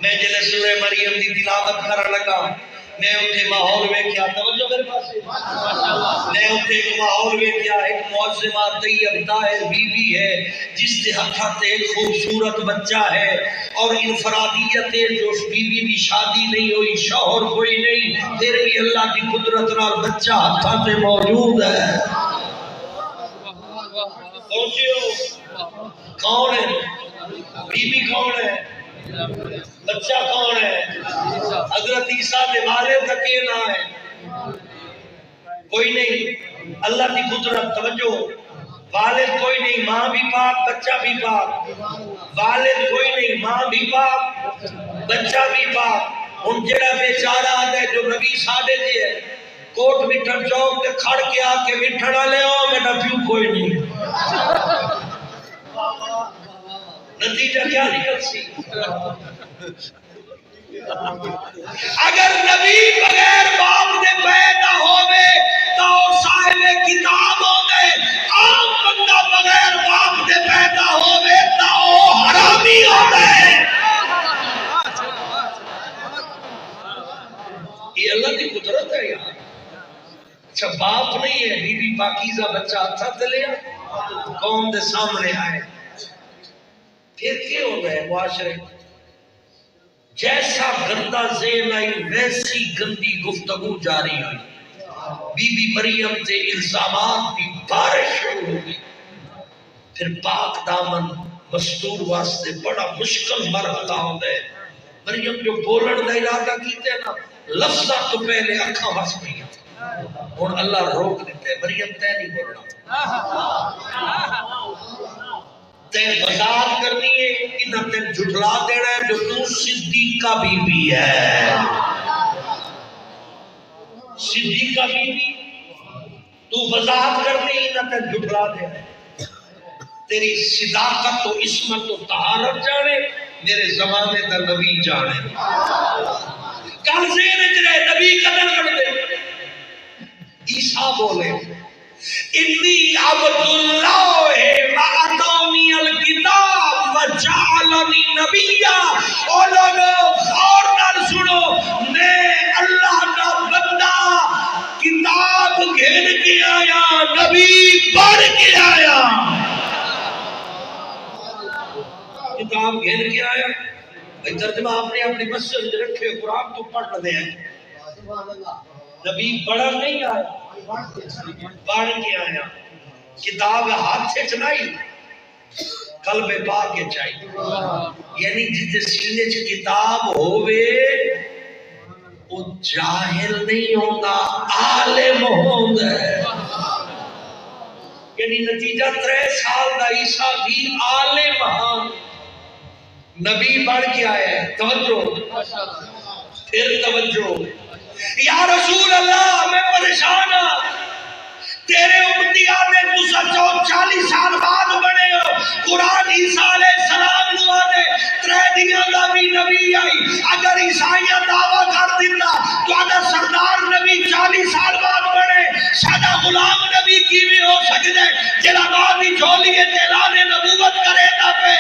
میں جلے سورہ مریم دی تلاوت کر لگا میں اتنے ماحول ویکھیا. توجہ میرے پاس میں اتنے ایک ماحول ویکھیا. ایک معظمہ طیب طاہر بی بی ہے جس کے ہتھاں تے ایک خوبصورت بچہ ہے اور انفرادیت ہے جو بی بی دی شادی نہیں ہوئی شوہر کوئی نہیں پھر بھی اللہ کی قدرت نال بچہ ہتھاں تے موجود ہے. کون ہے بی بی کون ہے بچہ کون ہے؟ حضرت عیسیٰ دے والد تک یہ نہ ہے کوئی نہیں. اللہ کی قدرت توجہ والد کوئی نہیں ماں بھی پاک بچہ بھی پاک. والد کوئی نہیں ماں بھی پاک بچہ بھی پاک. ان جڑا بیچارہ آدھا ہے جو نبی ساڑھے دے ہے کوٹ مٹھڑ چوک تے کھڑ کے آ کے مٹھڑا لے آؤ میرا پیو کوئی نہیں. نتیجہ کیا نکل سی؟ اگر نبی بغیر باپ دے پیدا ہوئے تو صاحب کتاب ہوئے. عام بندہ بغیر باپ دے پیدا ہوئے تو حرامی ہوئے. یہ اللہ کی قدرت ہے یار. اچھا باپ نہیں ہے بی بی پاکیزہ بچہ ہتھا تلیا قوم دے سامنے آئے پھر کیا ہو گئے معاشرے جیسا گندا ذہن آئی ویسی گندی گفتگو جاری ہوئی. بی بی مریم سے الزامات کی بارش شروع ہو گئی. پھر پاک دامن مستور واسطے بڑا مشکل مرحلہ ہوتا ہے. مریم جو بولن دا ارادہ کیتے نا لفظہ تو پہلے اکھاں وس گئی اور اللہ روک دیتے ہیں. مریم تے نہیں بولنا, تے وضاحت کرنی ہے, انہاں تے جھٹلا دینا ہے جو تو صدیقہ بی بی ہے. صدیقہ بی بی تو وضاحت کرنی ہے, انہاں تے جھٹلا دینا ہے. تیری صداقت و عصمت و طہارت جانے, میرے زمانے دا نبی جانے. کل ذہن تیرے نبی قدر کر دے. عیسیٰ بولے انی عبد اللہ وآتانی الکتاب وجعلنی نبیا. او لوگو غور نال سنو, میں اللہ کا بندہ, کتاب گھن کے آیا, نبی پڑھ کے آیا. کتاب گھن کے آیا. بھئی ترجمہ آپ نے اپنی مسجد رکھے, قرآن تو پڑھ لے ہیں. نبی پڑھا نہیں آیا, پڑھ کے آیا. کتاب ہاتھ سے چلائی, قلب پاک کے چاہیے. یعنی جس سینے چ کتاب ہووے وہ جاہل نہیں ہوتا, عالم ہوتا ہے. یعنی نتیجہ 3 سال دا عیسیٰ بھی عالم ہاں, نبی بڑھ کے آیا ہے. توجہ, پھر توجہ. یا رسول اللہ میں پریشان ہوں, تیرے امتیاں نے تسا 40 سال بعد بڑے ہو. قرآن عیسیٰ علیہ السلام نو آدے 3 دیاں دا بھی نبی آئی. اگر عیسائیاں دعویٰ کر دیتا تو آدھا سردار نبی 40 سال بعد بڑے, سادہ غلام نبی کیویں ہو سکتے ہیں جڑا بعد ہی جھولی اعلان نبوت کرے تا پہ.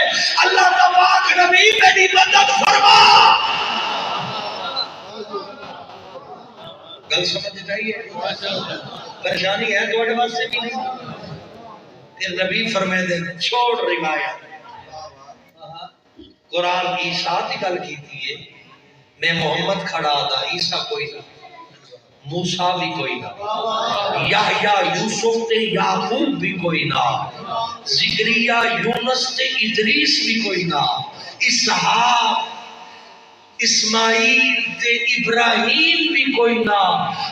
اللہ کا پاک نبی میری مدد فرما. گل سمجھ جائیے, پریشانی ہے تو اڑے واسطے بھی نہیں. پھر نبی فرمائے دے چھوڑ روایت, قرآن عیسیٰ کی گل کی ہے. میں محمد کھڑا تھا, عیسیٰ کوئی نہ, موسیٰ بھی کوئی نہ, یحییٰ یوسف تے یعقوب بھی کوئی نہ, زکریا یونس تے ادریس بھی کوئی نہ, اسحاق اسماعیل تے ابراہیم بھی کوئی نہ,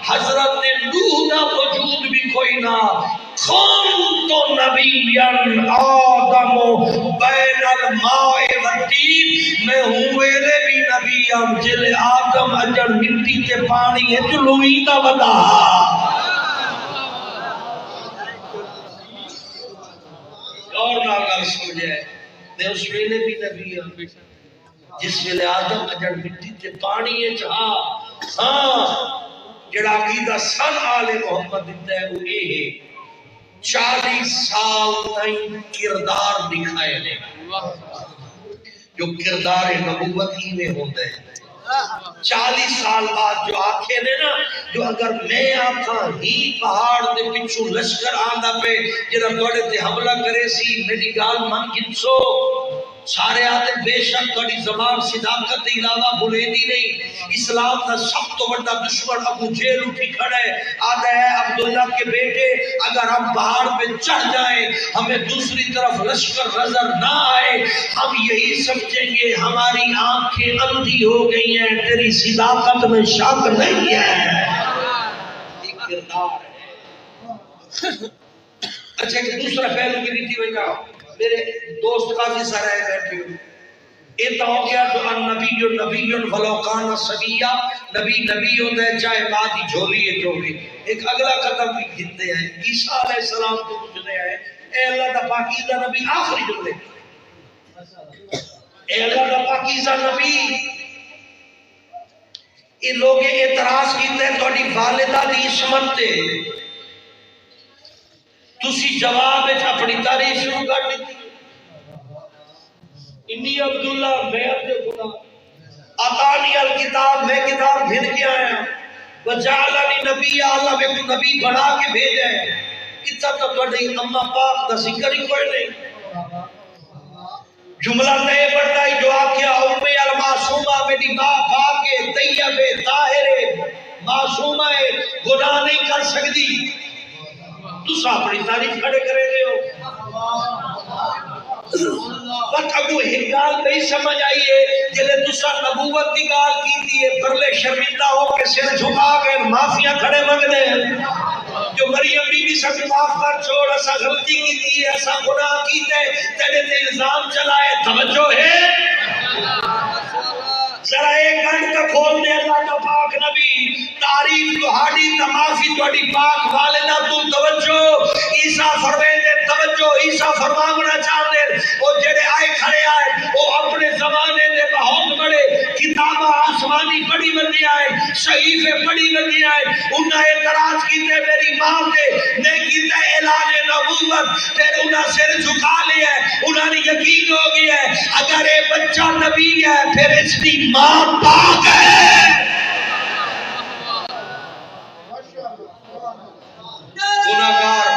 حضرت نوح دا وجود بھی کوئی نہ. خون تو نبی آدم بین الماء والطین, میں ہوں ویلے بھی نبی ہم جلے آدم اجڑ مٹی تے پانی ہے جلوئی دا ودا. اور نہ گل سمجھے, میں اس ویلے بھی نبی ہم جس ویلے آدم اجڑ مٹی تے پانی ہے جہاں. ہاں جڑا عقیدہ سن آل محمد دیتا ہے وہ یہ ہے 40 سال تائیں کردار دکھائے لے, جو کردار نبوت ہی میں ہوتا ہے. 40 سال بعد جو آنکھیں نے نا, جو اگر میں آنکھاں ہی پہاڑ دے پچھو لشکر آندہ پہ جنہاں توڑے تے حملہ کرے سی, میری گال من گنسو. سارے آتے بے شک توڑی زبان صداقت علاوہ بھولے دی نہیں. اسلام کا سب تو بڑا دشمن ابو جہل اٹھی کھڑا ہے, آدھا ہے عبداللہ کے بیٹے اگر ہم پہاڑ پہ چڑھ جائیں ہمیں دوسری طرف لشکر نظر نہ آئے, ہم یہی سمجھیں گے ہماری آنکھیں اندھی ہو گئی ہیں, تیری صداقت میں شک نہیں ہے. ایک کردار ہے. اچھا ایک دوسرا پہلو کی ریتی ہوئی کہا, میرے دوست کافی سارے آئے بیٹھے ہو, ایتا ہو گیا تو النبی نبی ولو کان صبیہ, نبی نبی ہوتا ہے چاہے بعد ہی جھولی ہے جو بھی. ایک اگلا قدم بھی گھنتے ہیں, عیسیٰ علیہ السلام کو پوچھنے آئے, اے اللہ دا پاکیزہ نبی, آخری جملے, اے اللہ دا پاکیزہ نبی, یہ لوگ اعتراض کیتے ہیں توڑی والدہ دی عصمت تے, تسی جواب اپنی تعریف شروع کر دیتی. انی عبداللہ, میں عبد خدا, آتانی الکتاب, میں کتاب گھن کے آیا, وجعلنی نبی, اللہ میں کو نبی بنا کے بھیجا ہے. اتنا تو نہیں, اما پاک دا ذکر ہی کوئی نہیں. جملہ تے پڑھتا ہے جو آکھیا امی المعصومہ میری ماں پاک طیب طاہر معصومہ ہے، گناہ نہیں کر سکتی. تسا اپنی تعریف کھڑے کرے رہے ہو. پر ابو ایک گال نہیں سمجھ آئیے جلے تسا نبوت کی گال کی دیئے پرلے شرمندہ ہو کے سر جھکا گئے معافیاں کھڑے مانگنے جو مریم بی بی سب معاف کر چھوڑ ایسا غلطی کی دیئے ایسا گناہ کی تے تیرے تے الزام چلائے. توجہ ہے ذرا ایک گھنٹ کا کھول دے اللہ کا پاک نبی تعریف تہاڈی معافی تہاڈی پاک والدہ تم توجہ عیسیٰ فرمائے دے توجہ عیسیٰ فرمانا چاہتے وہ جڑے آئے کھڑے آئے وہ اپنے زمانے دے بہت بڑے کتابہ آسمانی پڑھی بندی آئے صحیفے پڑھی بندی آئے انہیں اعتراض کیتے میری ماں دے نہیں کیتے اعلان نبوت پھر انہیں سر جھکا لیا ہے انہیں یقین ہو گیا ہے اگر یہ بچہ نبی ہے پھر اس کی ماں پاک ہے. گناہگار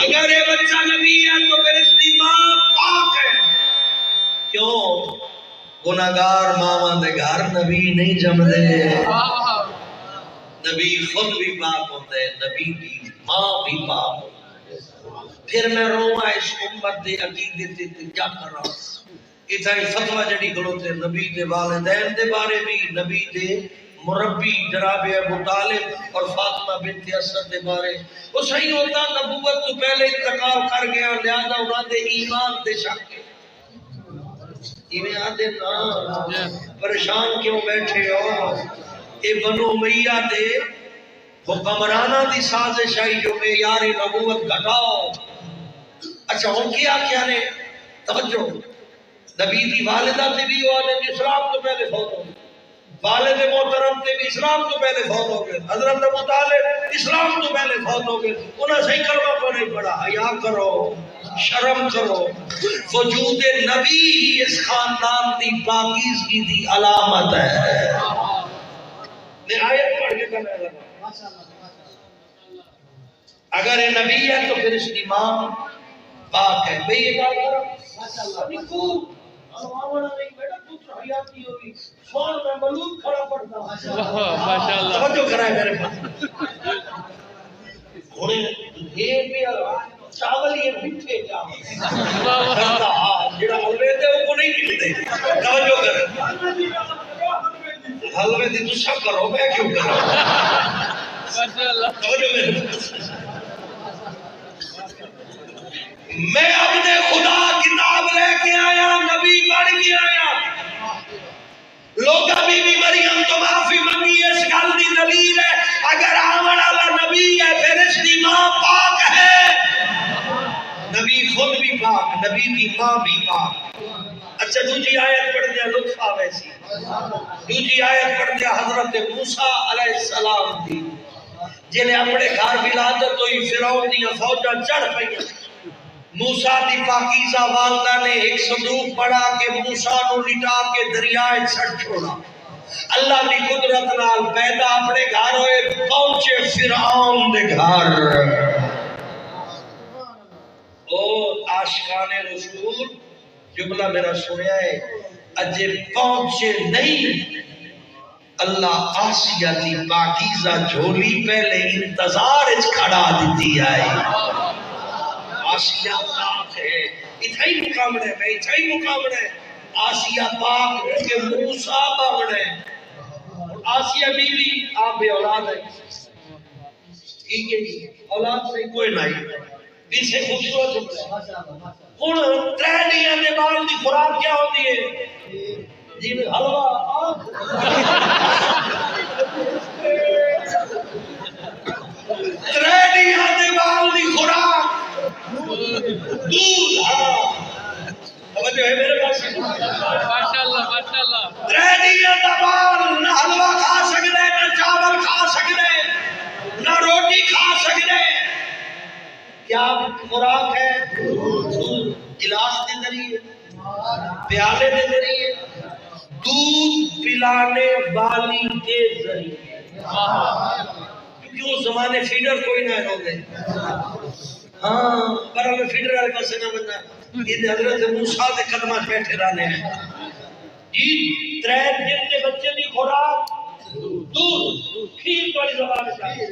اگر یہ بچہ نبی ہے تو پھر اس کی ماں پاک ہے. کیوں؟ گناہگار ماما دے گھر نبی نہیں جمدے. نبی خود بھی پاک ہوتا ہے نبی کی ماں بھی پاک ہوتا ہے. پھر میں روما اس امت دے عقیدے تے کیا کر رہا ہوں اتھائی فتوہ جڑی کھلوتے نبی دے والدین دے بارے بھی نبی دے مربی جناب ابو طالب اور فاطمہ بنت اسد دے بارے وہ صحیح ہوتا نبوت تو پہلے انتقال کر گیا لہذا انہاں دے ایمان دے شک ایویں آدھے نا پریشان کیوں بیٹھے ہو اے بنو امیہ دے حکمرانہ دی سازش آئی جو معیار نبوت گھٹاؤ. اچھا ہوں کیا نے توجہ نبی دی والدہ تے بھی وہ آدھے اسلام تو پہلے فوت ہو گئے والد محترم تے بھی اسلام تو پہلے فوت ہو گئے حضرت ابو طالب اسلام تو پہلے فوت ہو گئے انہیں صحیح کلمہ کو نہیں پڑھا. حیا کرو شرم کرو. وجود نبی ہی اس خاندان دی پاکیزگی دی علامت ہے. میں آیت پڑھ کے کرنے لگا اگر یہ نبی ہے تو پھر اس کی ماں پاک ہے. بھئی یہ بات کرو حیاتی ہوئی سوال میں ملوک کھڑا پڑتا توجہ کرائے میرے پاس یہ بھی چاول یہ مٹھے چاول جڑا حلوے دے وہ کو نہیں ملتے. توجہ کرے حلوے دی تو سب کرو میں کیوں کروں. توجہ میرے میں اپنے خدا کتاب لے کے آیا نبی پڑھ کے آیا لوگ ابھی بھی مریم تو معافی منگی اس گل دی دلیل ہے اگر آمن والا نبی ہے پھر اس کی ماں پاک ہے. نبی خود بھی پاک نبی کی ماں بھی پاک. اچھا دوسری آیت پڑھ دیا لطف آوے سی دوسری آیت پڑھ دیا حضرت موسیٰ علیہ السلام دی جنہیں اپنے گھر ولادت ہوئی فرعون دیا فوجاں چڑھ پئیاں موسیٰ دی پاکیزہ والدہ نے ایک صندوق پڑا کہ موسیٰ نو لٹا کے دریائے چھڑ چھوڑا. اللہ دی قدرت نال پیدا اپنے گھر ہوئے پہنچے فرعون دے گھر. او عاشقان رسول جملہ میرا سنیا ہے اجے پہنچے نہیں اللہ آسیہ دی پاکیزہ جھولی پہلے انتظار اچ کھڑا دیتی آئے. آسیہ پاک ہے اتھائی مقامنے میں اتھائی مقامنے آسیہ پاک کے موسیٰ باغنے آسیہ بی بی آپ بے اولاد ہے ٹھیک ہے اولاد سے کوئی نہیں دل سے خوبصورت جملے ہن ترہنیاں دے بال دی خوراک کیا ہوتی ہے جی حلوہ ترہنیاں دے بال دی خوراک دودھ توجہ ہے میرے پاس ماشاءاللہ ترہنیاں دا بال نہ حلوہ کھا سکتے نہ چاول کھا سکتے نہ روٹی کھا سکتے. کیا خوراک ہے گلاس دے ذریعے پیالے دے ذریعے دودھ پلانے والی کے ذریعے کیونکہ اس زمانے فیڈر کوئی نہ ہوتے ہاں پر ہمیں فیڈر والے پاس نہ بننا یہ حضرت موسیٰ دے قدمہ بیٹھے رہنے ہیں جی 3 دن کے بچے دی خوراک دودھ کھیر والی زبان ہے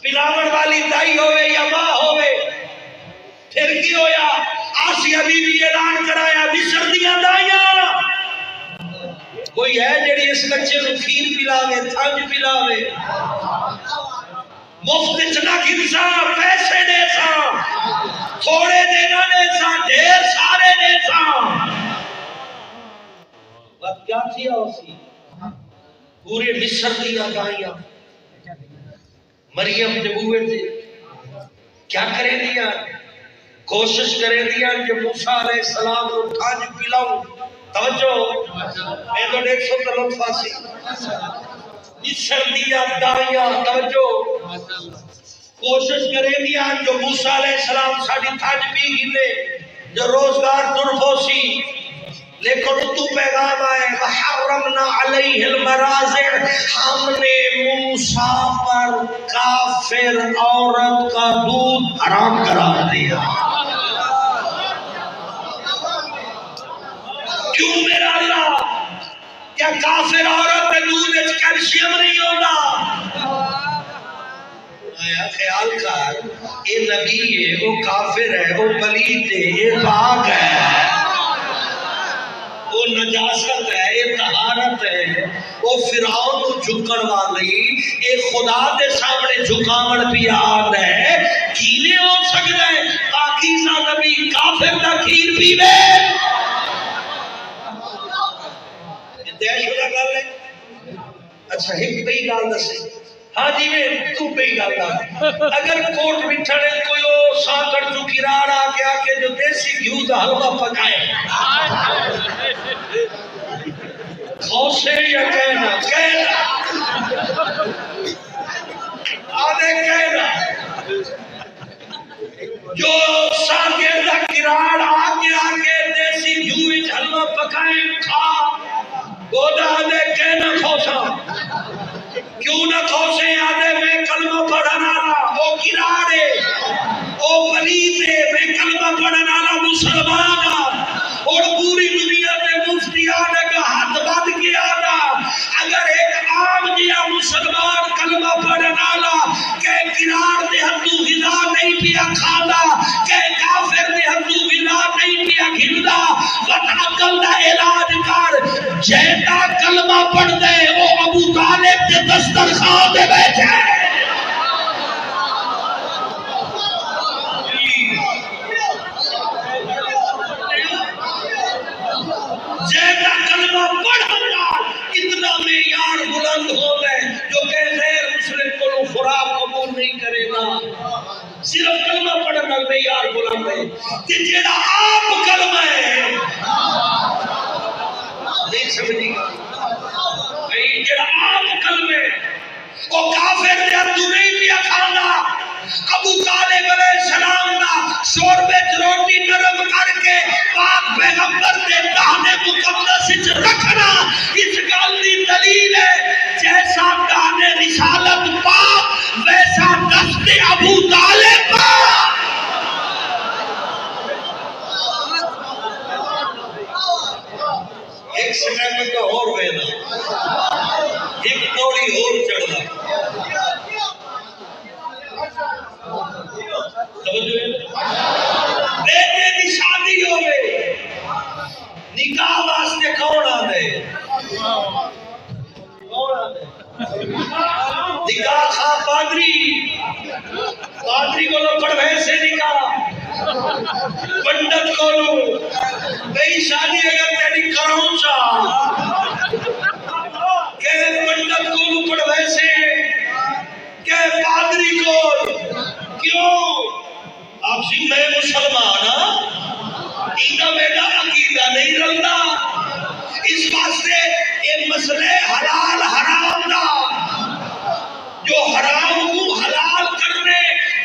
پلاوڑ والی دائی ہوئے یا ماں ہوئے پھر کی ہویا آسیہ بی بی اعلان کرایا مصر دیاں دائیاں کوئی ہے جڑی اس بچے کو کھیر پلاوے تھنج پلاوے مفت چنا گھنسا پیسے دے سا تھوڑے دینا دے سا ڈھیر سارے دے سا بات کیا تھی آسی پورے مصر دیا دائیاں مریم جبوئے تھے کیا کریں دیا کوشش کریں دیا کہ موسیٰ علیہ السلام کو تھانج پلاؤں توجہ میں تو 150 کا لطفہ سی مصر دیا دائیاں توجہ کوشش کریں دیا جو موسیٰ علیہ السلام ساڑھی تھانج پی گھلے جو روزگار ترفو سی لیکن تو پیغام آئے وحرمنا علیہ المرازع ہم نے موسیٰ پر کافر عورت کا دودھ حرام قرار دیا کیوں میرا اللہ کیا کافر عورت میں دودھ کیلشیم نہیں ہوگا آیا خیال کر یہ نبی ہے وہ کافر ہے وہ پلید ہے یہ پاک ہے وہ نجاست ہے یہ طہارت ہے وہ فرعون کو جھکن والی یہ خدا دے سامنے جھکاوڑ پیان ہے کیلے ہو سکتا ہے پاکیزہ نبی کافر دا کھیر پیوے دہش ہوتا گل ہے اچھا ایک پہی گال دسے ہاں جی میں تو پہی گال دا اگر کوٹ بٹھڑے کوئی ساکڑ جو کرار آ گیا کہ جو دیسی گھیو دا حلوہ پکائے خوشے یا کہنا آدھے کہنا جو ساکڑ دا کرار آ گیا کہ دیسی گھیو دا حلوہ پکائے کھا گودا آدھے کہنا خوشا کیوں نہ خوشے آدھے میں کلمہ پڑھنا وہ گرارے وہ پلیتے میں کلمہ پڑھنا مسلمان اور پوری دنیا میں مفتیان کا ہاتھ بد کیا اگر ایک عام جیا مسلمان کلمہ پڑھنا کہ گرار دے ہندو غذا نہیں پیا کھانا کہ کافر دے ہندو غذا نہیں پیا گھندا وطعقل دا علاج کر جیتا کلمہ پڑھ دے وہ ابو طالب کے دسترخوان دے بیٹھے جیتا کلمہ پڑھنا اتنا میں یار بلند ہو گئے جو کہ غیر مسلم کو خوراک قبول نہیں کرے گا صرف کلمہ پڑھنا میں یار بلند ہے کہ جیڑا آپ کلمہ ہے نہیں سمجھی گا جڑا آپ کلمے وہ کافر دے اندو نہیں پیا کھانا ابو طالب علیہ السلام دا شوربے روٹی نرم کر کے پاک پیغمبر دے دہنے مقدس رکھنا اس گل دی دلیل ہے جیسا دہنے رسالت پاک ویسا دست ابو طالب پاک ایک سیکنڈ کا اور وینا ایک پوڑی اور چڑھنا بیٹے دی شادی ہوئے نکاح واسطے کون آدھے نکاح خواہ پادری کو لو پڑھوے سے نکاح پنڈت کو لو کئی شادی اگر تیری کراؤں چاہ کہ پنڈت کو لو پڑھوے سے کہ پادری کو کیوں آپ سی میں مسلمان اینا میرا عقیدہ نہیں رلتا اس واسطے یہ مسئلے حلال حرام دا جو حرام کو حلال کرنے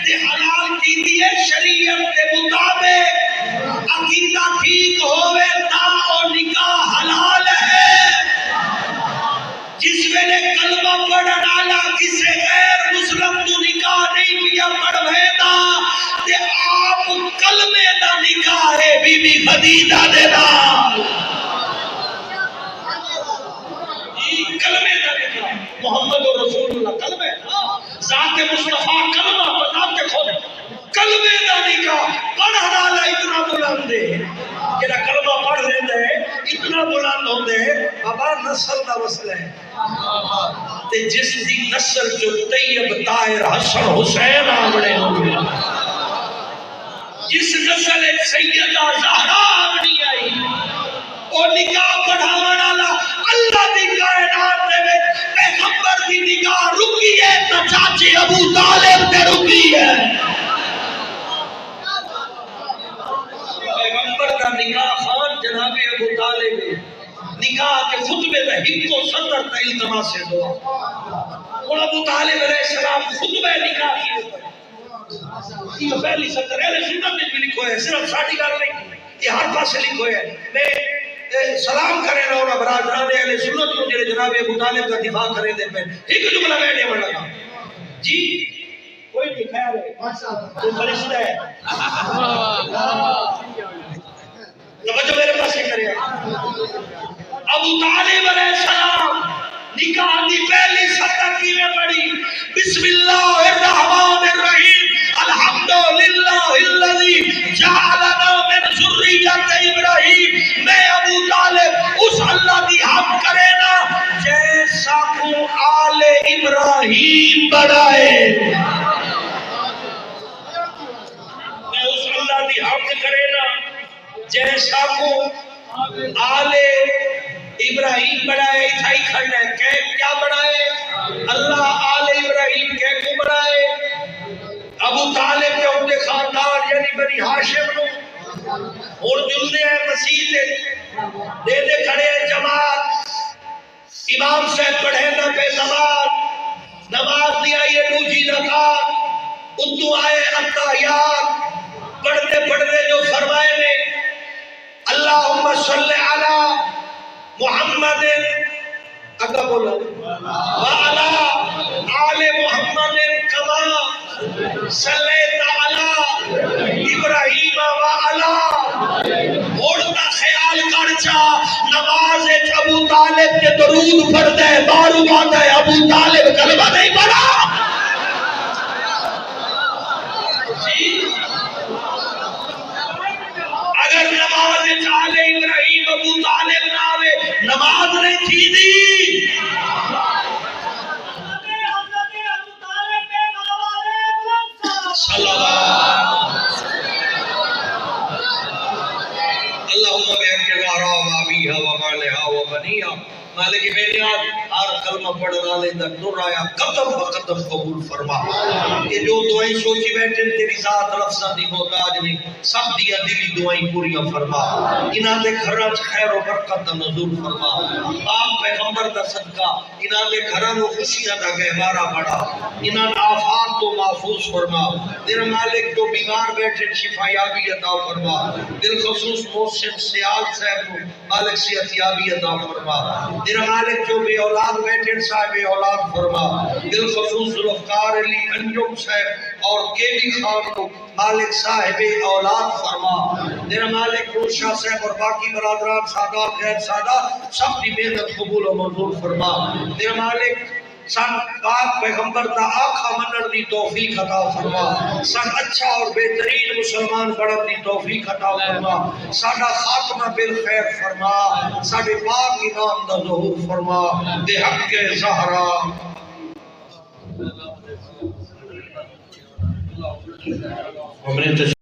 دے حلال کی دیئے شریعت کے مطابق عقیدہ ٹھیک ہوئے تا اور نکاح حلال ہے جس میں نے کلمہ پڑھنا کسی غیر مسلم تو نکاح نہیں کیا پڑھوے دا تے پدیدہ دے نال کلمے دا نکاح محمد رسول اللہ کلمہ ہے نا ذات مصطفیٰ کلمہ بتا کے خود کلمے دا نکاح پڑھ والا اتنا بلند ہے جڑا کلمہ پڑھ لیندا ہے اتنا بلند ہوندا ہے بابا نسل دا مسئلہ ہے تے جس دی نسل جو طیب طاہر حسن حسین آمنے ہوئے جس نسل سیدہ زہرا آمنی آئی اور نکاح پڑھاون والا اللہ دی کائنات دے وچ پیغمبر دی نکاح رکی ہے تے چاچے ابو طالب تے رکی ہے پیغمبر دا نکاح خان جناب ابو طالب نکاح کے خطبے دا ہکو صدر تا التماس سے دعا اور ابو طالب علیہ السلام خطبہ نکاح کی یہ پہلی صدر اہل سنت میں بھی لکھو ہے صرف ساڑھی گال نہیں یہ ہر پاس لکھو ہے میں سلام کرے رہا ہوں برادران اہل سنت کو جنہیں جناب ابو طالب کا دفاع کرے دے میں ایک جملہ میں نے لگا جی کوئی نہیں خیال ہے تو فرشتہ ہے توجہ میرے پاس کرے ابو طالب علیہ السلام نکاح دی پہلی صدر کی میں پڑھی بسم اللہ الرحمن الرحیم الحمدللہ الذی جعلنا من ذریت ابراہیم میں ابو طالب اس اللہ دی حمد کرے نا جیسا کو آل ابراہیم بڑھائے میں اس اللہ دی حمد کرے نا جیسا کو آل ابراہیم بڑھائے اتھائی کھڑنا ہے کہ کیا بڑھائے اللہ آل ابراہیم کہ کو بڑھائے ابو طالب کے اپنے خاندان یعنی بنی ہاشم نو اور جلدے ہیں مسیح دے دے کھڑے ہیں جماعت امام صاحب پڑھے نہ پہ نماز دیا یہ دوجی رکعت اتو آئے التحیات پڑھتے جو فرمائے نے اللہم صلی علی محمد اگا بولا وعلا آل محمد کما صلیت علی ابراہیم وعلا اوڑتا خیال کرچا نماز ابو طالب کے درود پڑھتا ہے بارو باتا ہے ابو طالب کلمہ نہیں پڑھا اگر نماز آل ابراہیم ابو طالب نہ آوے نماز نہیں تھی دی صلی اللہم بحق غارا وابیہا ومالہا وبنیہا مالک بینیاد ہر کلمہ پڑھنا لے در نور آیا قدم بقدم قبول فرما یہ جو دعائیں سوچی بیٹھے تیری ذات لفظہ دی محتاج نہیں سب دیا دلی دعائیں پوریاں فرما انہاں دے گھراں خیر و برکت دا نزول فرما آپ پیغمبر دا صدقہ انہاں دے گھراں و خوشیاں دا گہوارہ بڑھا انہاں آفات تو محفوظ فرما تیرا مالک جو بیمار بیٹھے شفا یابی عطا فرما بالخصوص محسن سیال صاحب کو مالک صحت یابی عطا فرما تیرا مالک جو بے اولاد بیٹھے صاحب اولاد فرما بالخصوص ذوالفقار علی انجم صاحب اور کیبی خان کو مالک صاحب اولاد فرما تیرا مالک روشا صاحب اور باقی برادران سادات غیر سادہ سب کی محنت قبول و منظور فرما تیرا مالک سن پاک پیغمبر تا آقا منر دی توفیق عطا فرما سن اچھا اور بہترین مسلمان بڑھن دی توفیق عطا فرما ساڈا خاتمہ بالخیر فرما ساڈے پاک امام دا ظہور فرما بے حق زہرا ہم نے